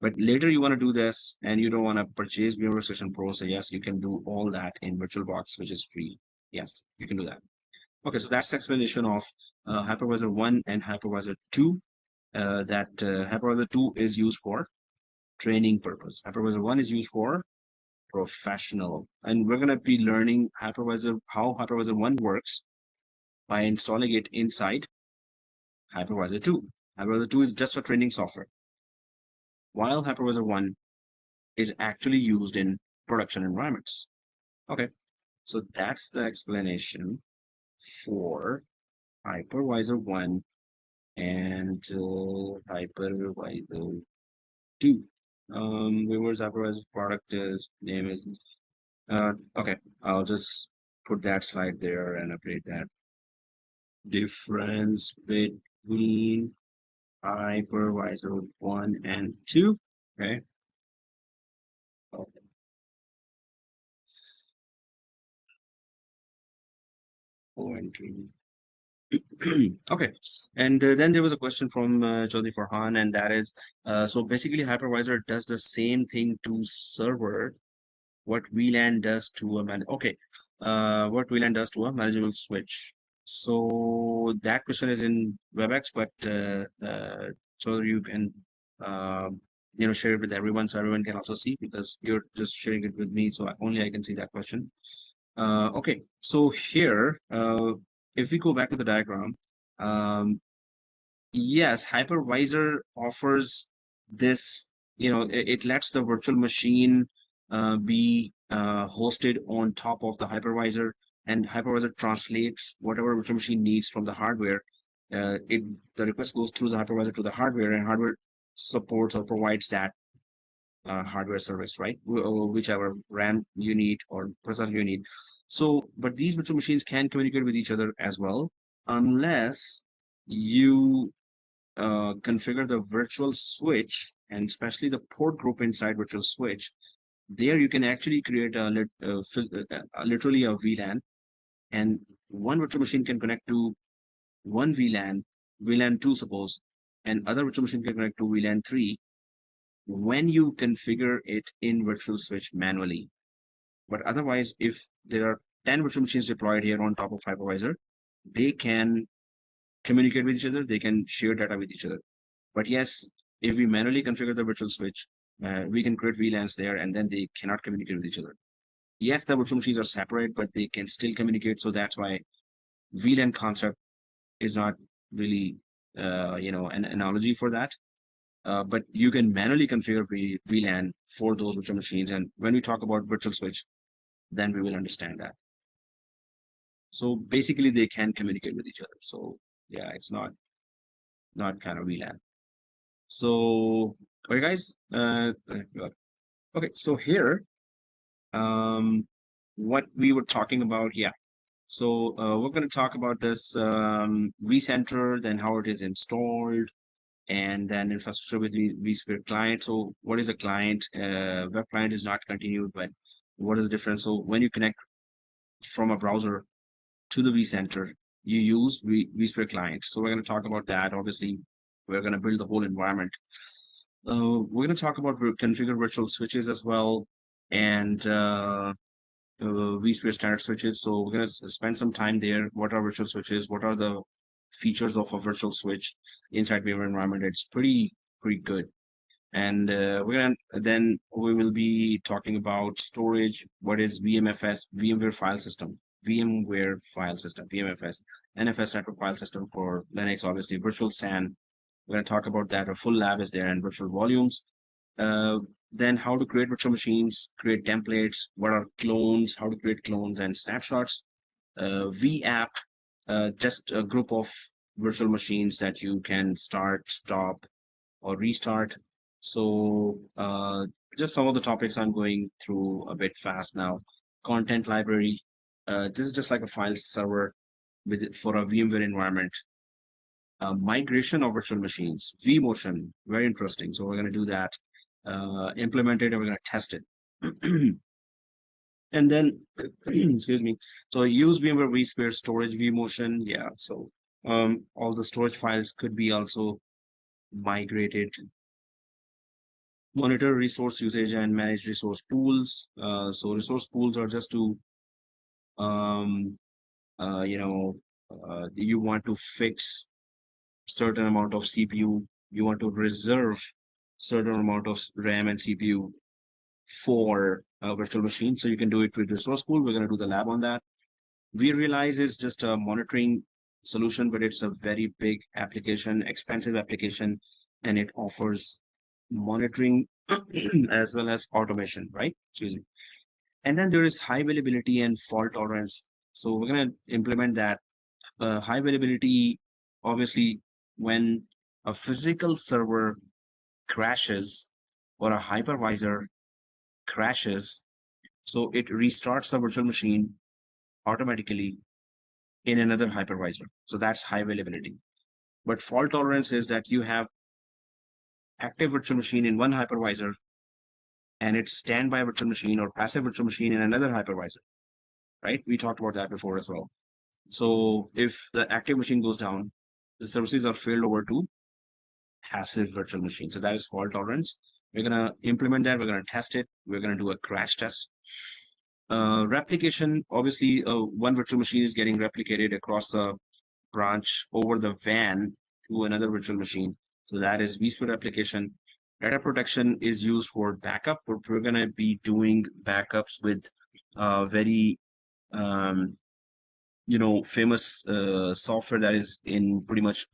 But later you want to do this and you don't want to purchase VMware Workstation Pro, so yes, you can do all that in VirtualBox, which is free. Yes, you can do that. Okay, so that's the explanation of Hypervisor 1 and Hypervisor 2. Hypervisor 2 is used for training purpose. Hypervisor 1 is used for professional. And we're going to be learning how Hypervisor 1 works by installing it inside Hypervisor 2. Hypervisor 2 is just a training software, while Hypervisor 1 is actually used in production environments. Okay, so that's the explanation for Hypervisor 1 and Hypervisor 2. Vmware's Hypervisor product name is okay. I'll just put that slide there and update that. Difference between Hypervisor 1 and 2. Okay. Okay, and then there was a question from Jody Farhan, and that is, so basically Hypervisor does the same thing to server what VLAN does to a what VLAN does to a manageable switch. So that question is in WebEx, but so you can share it with everyone, so everyone can also see, because you're just sharing it with me, so only I can see that question. Okay, so here, if we go back to the diagram, yes, Hypervisor offers this, it lets the virtual machine be hosted on top of the hypervisor, and hypervisor translates whatever virtual machine needs from the hardware. The request goes through the hypervisor to the hardware, and hardware supports or provides that hardware service, right? Whichever RAM you need or processor you need. So, but these virtual machines can communicate with each other as well, unless you configure the virtual switch, and especially the port group inside virtual switch. There you can actually create literally a VLAN, and one virtual machine can connect to one VLAN 2 suppose, and other virtual machine can connect to VLAN 3 when you configure it in virtual switch manually. But otherwise, if there are 10 virtual machines deployed here on top of hypervisor, they can communicate with each other, they can share data with each other. But yes, if we manually configure the virtual switch, we can create VLANs there, and then they cannot communicate with each other. Yes, the virtual machines are separate, but they can still communicate. So that's why VLAN concept is not really, an analogy for that. But you can manually configure VLAN for those virtual machines. And when we talk about virtual switch, then we will understand that. So basically they can communicate with each other. So yeah, it's not kind of VLAN. So, okay guys, okay, so here, what we were talking about, yeah. So we're going to talk about this vCenter, then how it is installed, and then infrastructure with vSphere client. So what is a client? Web client is not continued, but What is the difference? So when you connect from a browser to the vCenter, you use vSphere client. So we're going to talk about that. Obviously, we're going to build the whole environment. We're going to talk about configure virtual switches as well, and vSphere standard switches. So we're going to spend some time there. What are virtual switches? What are the features of a virtual switch inside VMware environment? It's pretty good. And then we will be talking about storage. What is VMFS? VMware file system. VMware file system, VMFS, NFS network file system for Linux, obviously. Virtual SAN. We're going to talk about that. A full lab is there, and virtual volumes. Then how to create virtual machines, create templates, what are clones, how to create clones and snapshots. VApp, just a group of virtual machines that you can start, stop, or restart. So just some of the topics I'm going through a bit fast now. Content library. This is just like a file server for a VMware environment. Migration of virtual machines. vMotion, very interesting. So we're going to do that. Implement it and we're going to test it. And then, excuse me. So use VMware vSphere storage vMotion. Yeah. So all the storage files could be also migrated. Monitor resource usage and manage resource pools. So resource pools are just to, you want to fix certain amount of CPU. You want to reserve certain amount of RAM and CPU for a virtual machine. So you can do it with resource pool. We're going to do the lab on that. vRealize is just a monitoring solution, but it's a very big application, expensive application, and it offers monitoring as well as automation, right? Excuse me. And then there is high availability and fault tolerance. So we're going to implement that. High availability, obviously, when a physical server crashes or a hypervisor crashes, so it restarts the virtual machine automatically in another hypervisor. So that's high availability. But fault tolerance is that you have active virtual machine in one hypervisor and it's standby virtual machine or passive virtual machine in another hypervisor, right? We talked about that before as well. So if the active machine goes down, the services are failed over to passive virtual machine. So that is fault tolerance. We're going to implement that. We're going to test it. We're going to do a crash test. Replication, obviously, one virtual machine is getting replicated across the branch over the WAN to another virtual machine. So that is vSphere replication. Data protection is used for backup. We're going to be doing backups with very famous software that is in pretty much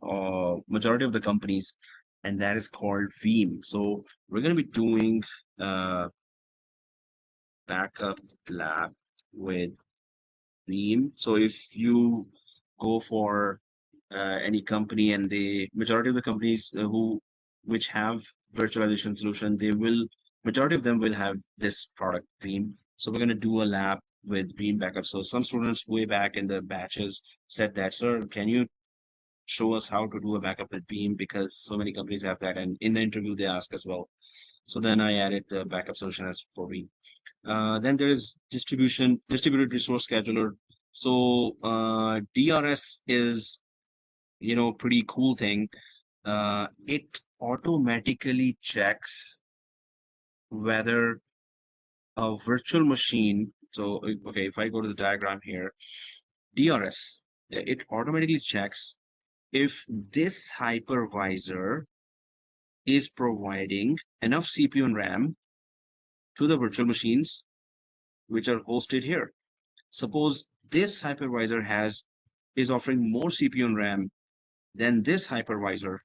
majority of the companies, and that is called Veeam. So we're going to be doing backup lab with Veeam. So if you go for any company, and the majority of the companies which have virtualization solution, majority of them will have this product Veeam. So we're going to do a lab with Veeam backup. So some students way back in the batches said that, sir, can you show us how to do a backup with Veeam, because so many companies have that, and in the interview they ask as well. So then I added the backup solution as for Veeam. Then there is distributed resource scheduler. So DRS is pretty cool thing. It automatically checks whether a virtual machine. So okay, if I go to the diagram here, DRS, it automatically checks if this hypervisor is providing enough CPU and RAM to the virtual machines which are hosted here. Suppose this hypervisor is offering more CPU and RAM than this hypervisor,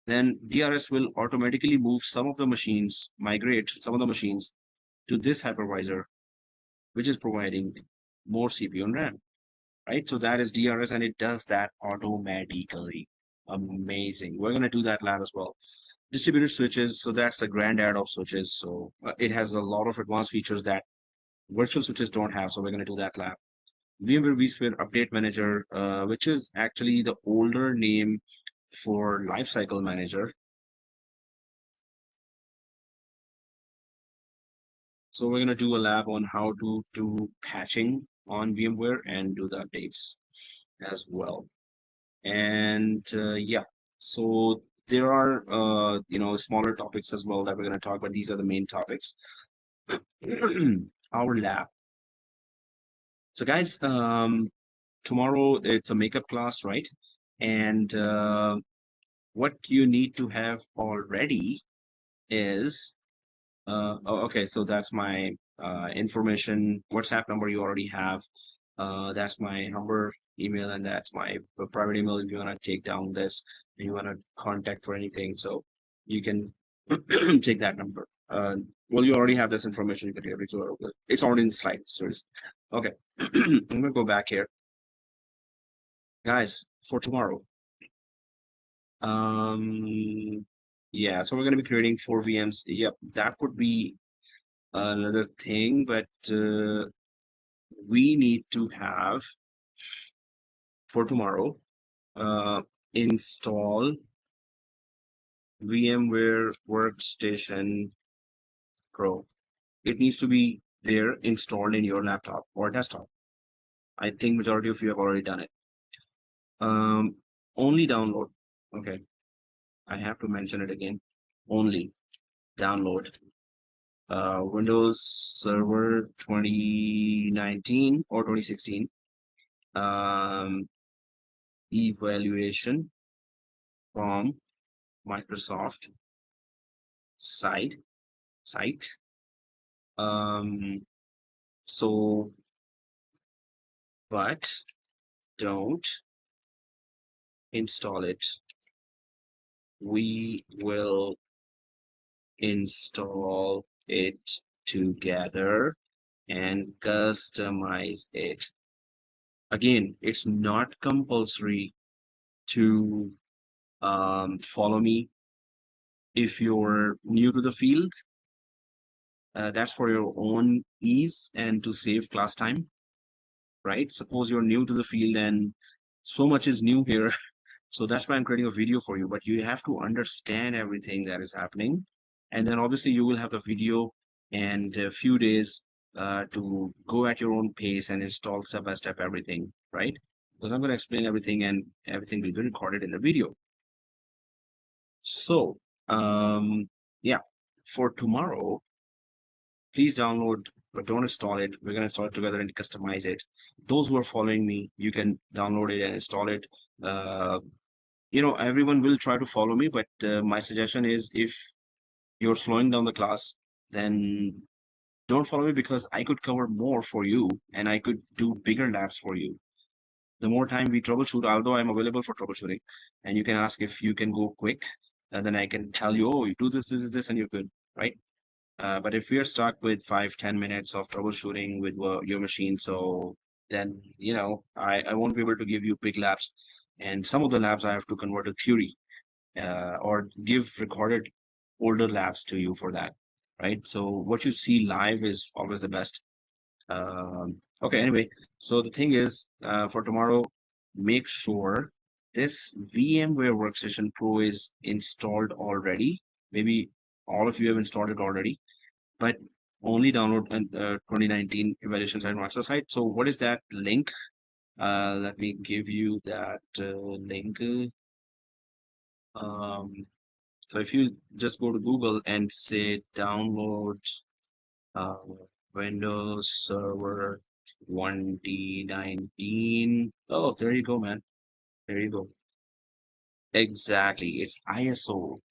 then DRS will automatically move some of the machines, migrate some of the machines to this hypervisor, which is providing more CPU and RAM, right? So that is DRS, and it does that automatically. Amazing. We're going to do that lab as well. Distributed switches, so that's the granddad of switches. So it has a lot of advanced features that virtual switches don't have. So we're going to do that lab. VMware vSphere Update Manager, which is actually the older name for Lifecycle Manager. So we're gonna do a lab on how to do patching on VMware and do the updates as well. And yeah, so there are smaller topics as well that we're gonna talk about. These are the main topics. Our lab. So guys, tomorrow it's a makeup class, right? And what you need to have already is okay, so that's my information WhatsApp number you already have. That's my number, email, and that's my private email if you want to take down this and you want to contact for anything. So you can take that number. Well, you already have this information. You can take it. So it's already in the slide. So it's okay. I'm gonna go back here, guys, for tomorrow. Yeah, so we're gonna be creating 4 VMs. Yep, that would be another thing, but we need to have for tomorrow install VMware Workstation Pro. It needs to be there installed in your laptop or desktop. I think majority of you have already done it. Only download. Okay, I have to mention it again. Only download Windows Server 2019 or 2016 evaluation from Microsoft site. So, but don't install it. We will install it together and customize it. Again, it's not compulsory to follow me if you're new to the field. That's for your own ease and to save class time, right? Suppose you're new to the field and so much is new here. So that's why I'm creating a video for you, but you have to understand everything that is happening. And then obviously you will have the video and a few days to go at your own pace and install step by step everything, right? Because I'm going to explain everything and everything will be recorded in the video. So, yeah, for tomorrow, please download, but don't install it. We're going to install it together and customize it. Those who are following me, you can download it and install it. Everyone will try to follow me, but my suggestion is if you're slowing down the class, then don't follow me because I could cover more for you and I could do bigger labs for you. The more time we troubleshoot, although I'm available for troubleshooting, and you can ask if you can go quick, and then I can tell you, oh, you do this, and you're good, right? But if we are stuck with 5-10 minutes of troubleshooting with your machine, so then, I won't be able to give you big labs. And some of the labs I have to convert to theory or give recorded older labs to you for that, right? So what you see live is always the best. Okay, anyway, so the thing is, for tomorrow, make sure this VMware Workstation Pro is installed already. Maybe all of you have installed it already, but only download 2019 evaluation site master site. So what is that link? Let me give you that link. So if you just go to Google and say download Windows Server 2019. Oh, there you go, man. There you go. Exactly. It's ISO.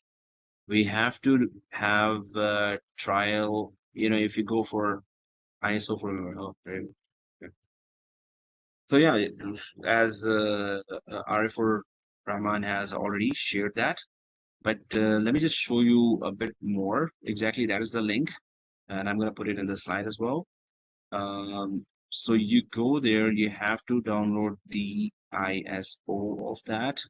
We have to have trial, if you go for ISO for, oh, there you go. So yeah, as Arifur Rahman has already shared that, but let me just show you a bit more. Exactly, that is the link, and I'm going to put it in the slide as well. So you go there, you have to download the ISO of that,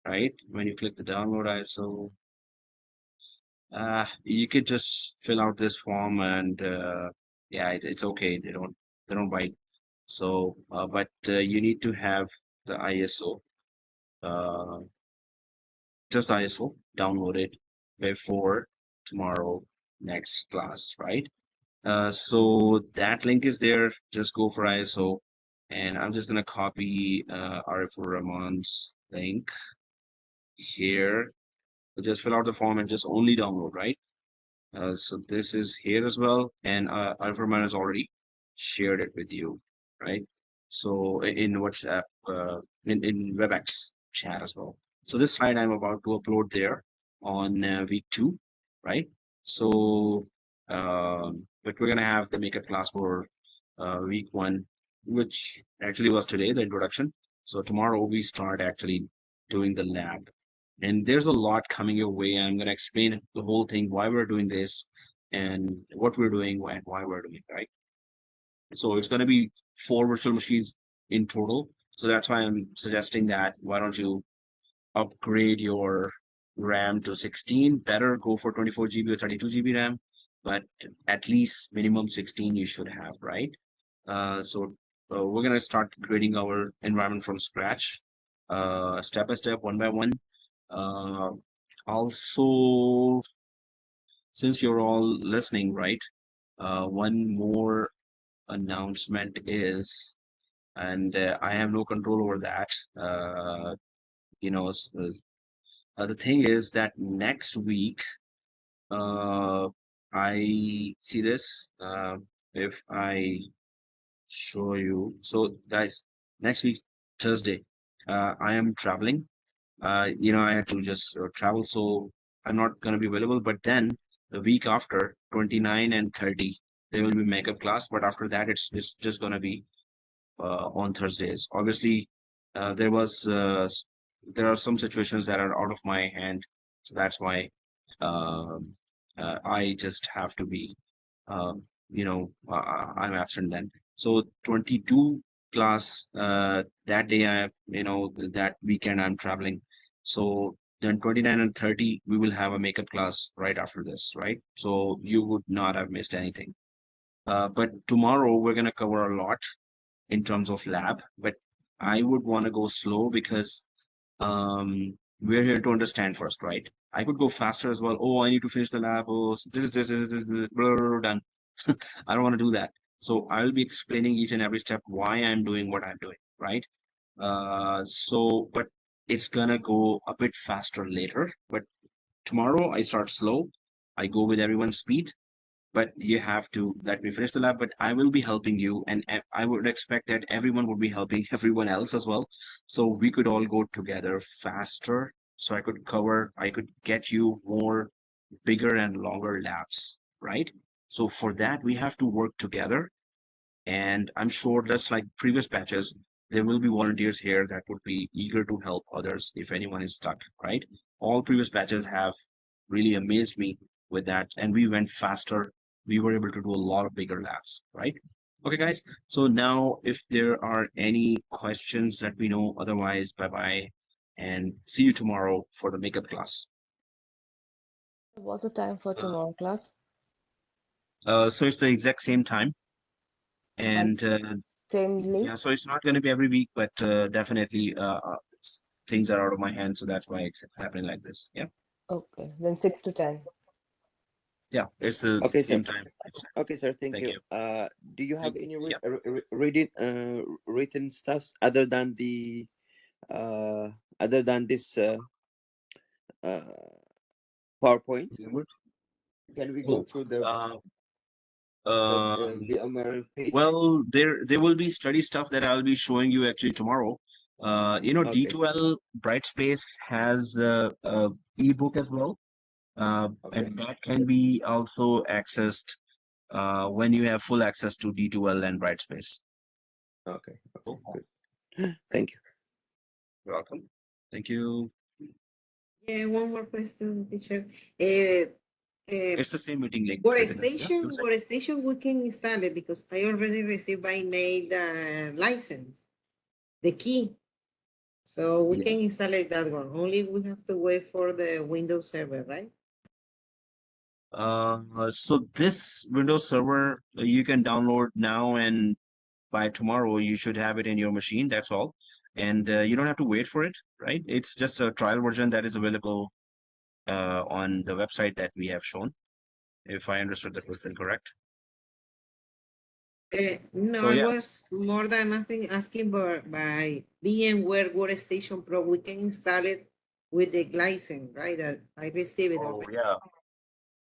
right? When you click the download ISO, you could just fill out this form and yeah, it's okay. They don't bite. So, but you need to have the ISO, just ISO, download it before tomorrow next class, right? So that link is there. Just go for ISO, and I'm just gonna copy Arifur Rahman's link here. Just fill out the form and just only download, right? So this is here as well, and Arifur Rahman has already shared it with you, right? So in WhatsApp, in WebEx chat as well. So this slide I'm about to upload there on week 2, right? So, but we're gonna have the makeup class for week 1, which actually was today, the introduction. So tomorrow we start actually doing the lab, and there's a lot coming your way. I'm gonna explain the whole thing, why we're doing this, and what we're doing and why we're doing it, right? So it's gonna be 4 virtual machines in total. So that's why I'm suggesting that why don't you upgrade your RAM to 16, better go for 24 GB or 32 GB RAM, but at least minimum 16 you should have, right? So we're gonna start creating our environment from scratch, step by step, one by one. Also, since you're all listening, right? One more announcement is, and I have no control over that. You know, the thing is that next week, I see this. If I show you, so guys, next week Thursday, I am traveling. You know, I had to just travel, so I'm not going to be available. But then the week after, 29 and 30, there will be makeup class. But after that, it's just going to be on Thursdays. Obviously, there are some situations that are out of my hand, so that's why I just have to be, you know, I'm absent then. So 22 class that day, that weekend I'm traveling. So then 29 and 30 we will have a makeup class right after this, right? So you would not have missed anything. But tomorrow we're going to cover a lot in terms of lab, but I would want to go slow because we're here to understand first, right? I could go faster as well. Oh, I need to finish the lab. Oh, this is blah, blah, blah, done. I don't want to do that. So I'll be explaining each and every step why I'm doing what I'm doing, right? But it's gonna go a bit faster later. But tomorrow I start slow. I go with everyone's speed, but you have to let me finish the lab. But I will be helping you, and I would expect that everyone would be helping everyone else as well, so we could all go together faster, so I could get you more bigger and longer labs, right? So for that we have to work together, and I'm sure just like previous batches, there will be volunteers here that would be eager to help others if anyone is stuck, right? All previous batches have really amazed me with that, and we went faster. We were able to do a lot of bigger labs, right? Okay, guys. So now if there are any questions, let me know. Otherwise, bye-bye, and see you tomorrow for the makeup class. What's the time for tomorrow class? So it's the exact same time. And same link? yeah, so it's not going to be every week, but definitely things are out of my hand, so that's why it's happening like this. Yeah. Okay, then 6 to 10. Yeah, it's the Okay, same sir. time. Okay, sir. Thank you. Do you have any written stuffs other than this PowerPoint? Can we go through the Vmware page? Well, there will be study stuff that I'll be showing you actually tomorrow. Okay. D2L Brightspace has the ebook as well, and that can be also accessed when you have full access to D2L and Brightspace. Okay. Okay. Good. Thank you. You're welcome. Thank you. Yeah, one more question, teacher. It's the same meeting link. Workstation, we can install it because I already received by mail the license, the key. So we can install it that one. Only we have to wait for the Windows server, right? So this Windows Server you can download now, and by tomorrow you should have it in your machine. That's all, and you don't have to wait for it, right? It's just a trial version that is available on the website that we have shown, if I understood the question correct. No, So I yeah. was more than nothing asking for by VMware Workstation Pro. We can install it with the license, right? That I received it. Oh yeah.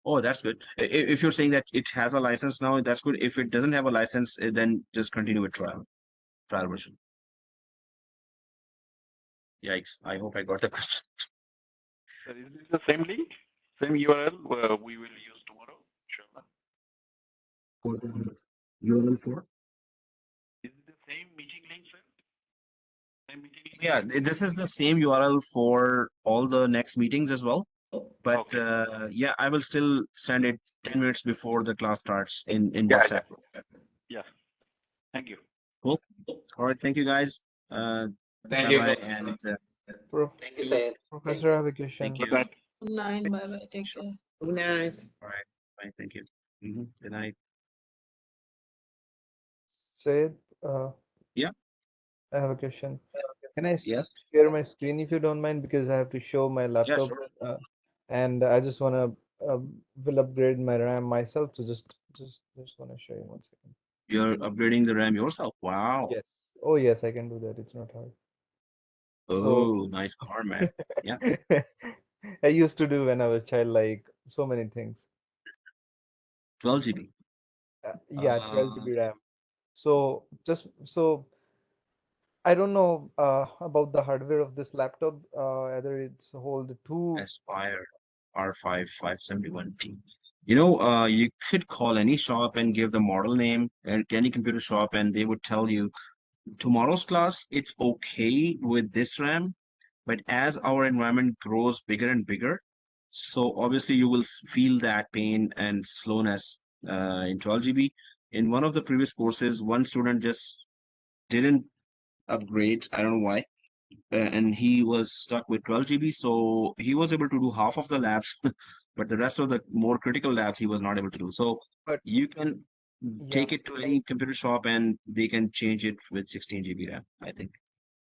Oh, that's good. If you're saying that it has a license now, that's good. If it doesn't have a license, then just continue with trial version. Yikes! I hope I got the question. So is this the same link, same URL we will use tomorrow? Inshallah. For the URL for? Is it the same meeting link, sir? Same meeting link? Yeah, this is the same URL for all the next meetings as well. But Okay. yeah, I will still send it 10 minutes before the class starts in Yeah, WhatsApp. yeah. Thank you. Cool. All right. Thank you, guys. Thank you, Bye-bye. Professor. And Thank you, Syed. Professor, I have a question. thank you. Good night. Good night. Bye bye. Take care. Good night. All right. Bye. Thank you. Good night. Sayed, Yeah. I have a question. Can I Yes. share my screen if you don't mind? Because I have to show my laptop, sure. and I just wanna will upgrade my RAM myself. So just wanna show you 1 second. You're upgrading the RAM yourself. Wow. Yes. Oh yes, I can do that. It's not hard. Oh, nice car, man. Yeah. I used to do when I was a child, like so many things. 12 GB. Yeah, 12 GB RAM. So I don't know about the hardware of this laptop, whether it's hold two. Aspire R5 571T. You know, you could call any shop and give the model name and any computer shop, and they would tell you tomorrow's class, it's okay with this RAM, but as our environment grows bigger and bigger, so obviously you will feel that pain and slowness in 12 GB. In one of the previous courses, one student just didn't upgrade. I don't know why. And he was stuck with 12 GB. So he was able to do half of the labs, but the rest of the more critical labs he was not able to do. So But you can take it to any computer shop and they can change it with 16 GB RAM, I think.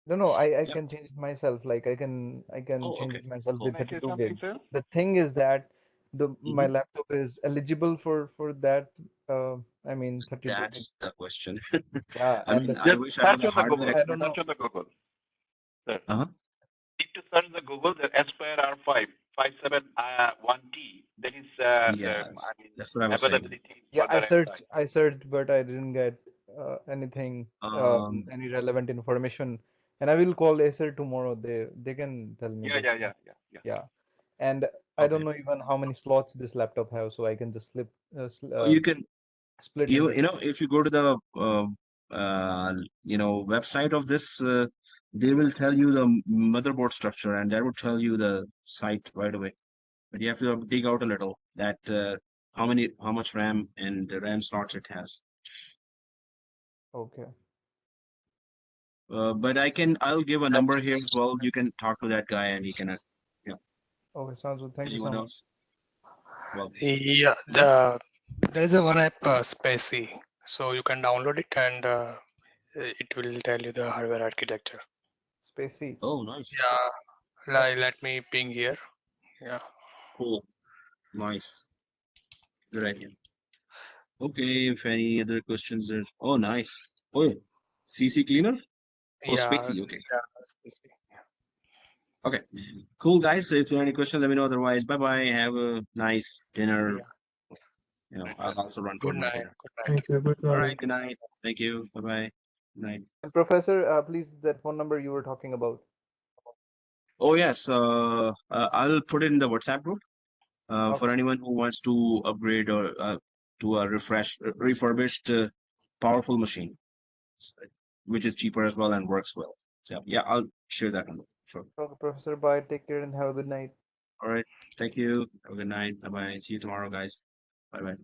No, I Yep. can change it myself. Like I can Oh, change okay. it myself Cool. with Can I say 32 something, gig. sir? The thing is that my Mhm. laptop is eligible for that. I mean 32 gig. That's the question. Yeah, I and mean, I Just wish I search was a on the hardware Google. I expert. don't know. Search on the Google. Sir. Uh-huh. Need to search the Google, the Aspire R5 571T. That is Yes, that's what I was saying. availability Yeah, for the RAM side. I searched, but I didn't get anything, Um, any relevant information. And I will call Acer tomorrow. They can tell me this. Yeah. Yeah, and I don't okay. know even how many slots this laptop have, so I can just Oh, you can, split you into. know, if you go to the, website of this, they will tell you the motherboard structure and that would tell you the site right away. But you have to dig out a little that how much RAM and the RAM slots it has. Okay. But I'll give a number here as well. You can talk to that guy and he can, yeah. Okay, sounds good. Thank you so Anyone much. else? Well, Yeah, there is a one app, Spacey. So you can download it and it will tell you the hardware architecture. Spacey. oh, nice. Yeah, let me ping here. Yeah. Cool. Nice. Good idea. Okay, if any other questions are, oh, nice. Oh, CC cleaner? Oh, Yeah. Spacey. Okay. Yeah, Spacey. Okay. Cool, guys. So if you have any questions, let me know. Otherwise, bye-bye. Have a nice dinner. Yeah. You know, I'll also run for Good my night. dinner. Good night. Thank you. Good All night. right. Good night. Thank you. Bye-bye. Good night. And Professor, please, that phone number you were talking about. Oh, yes. I'll put it in the WhatsApp group for Okay. anyone who wants to upgrade or to a refurbished, powerful machine, which is cheaper as well and works well. So, yeah, I'll share that number. Sure. Okay, Professor, bye. Take care and have a good night. All right. Thank you. Have a good night. Bye-bye. See you tomorrow, guys. Bye-bye.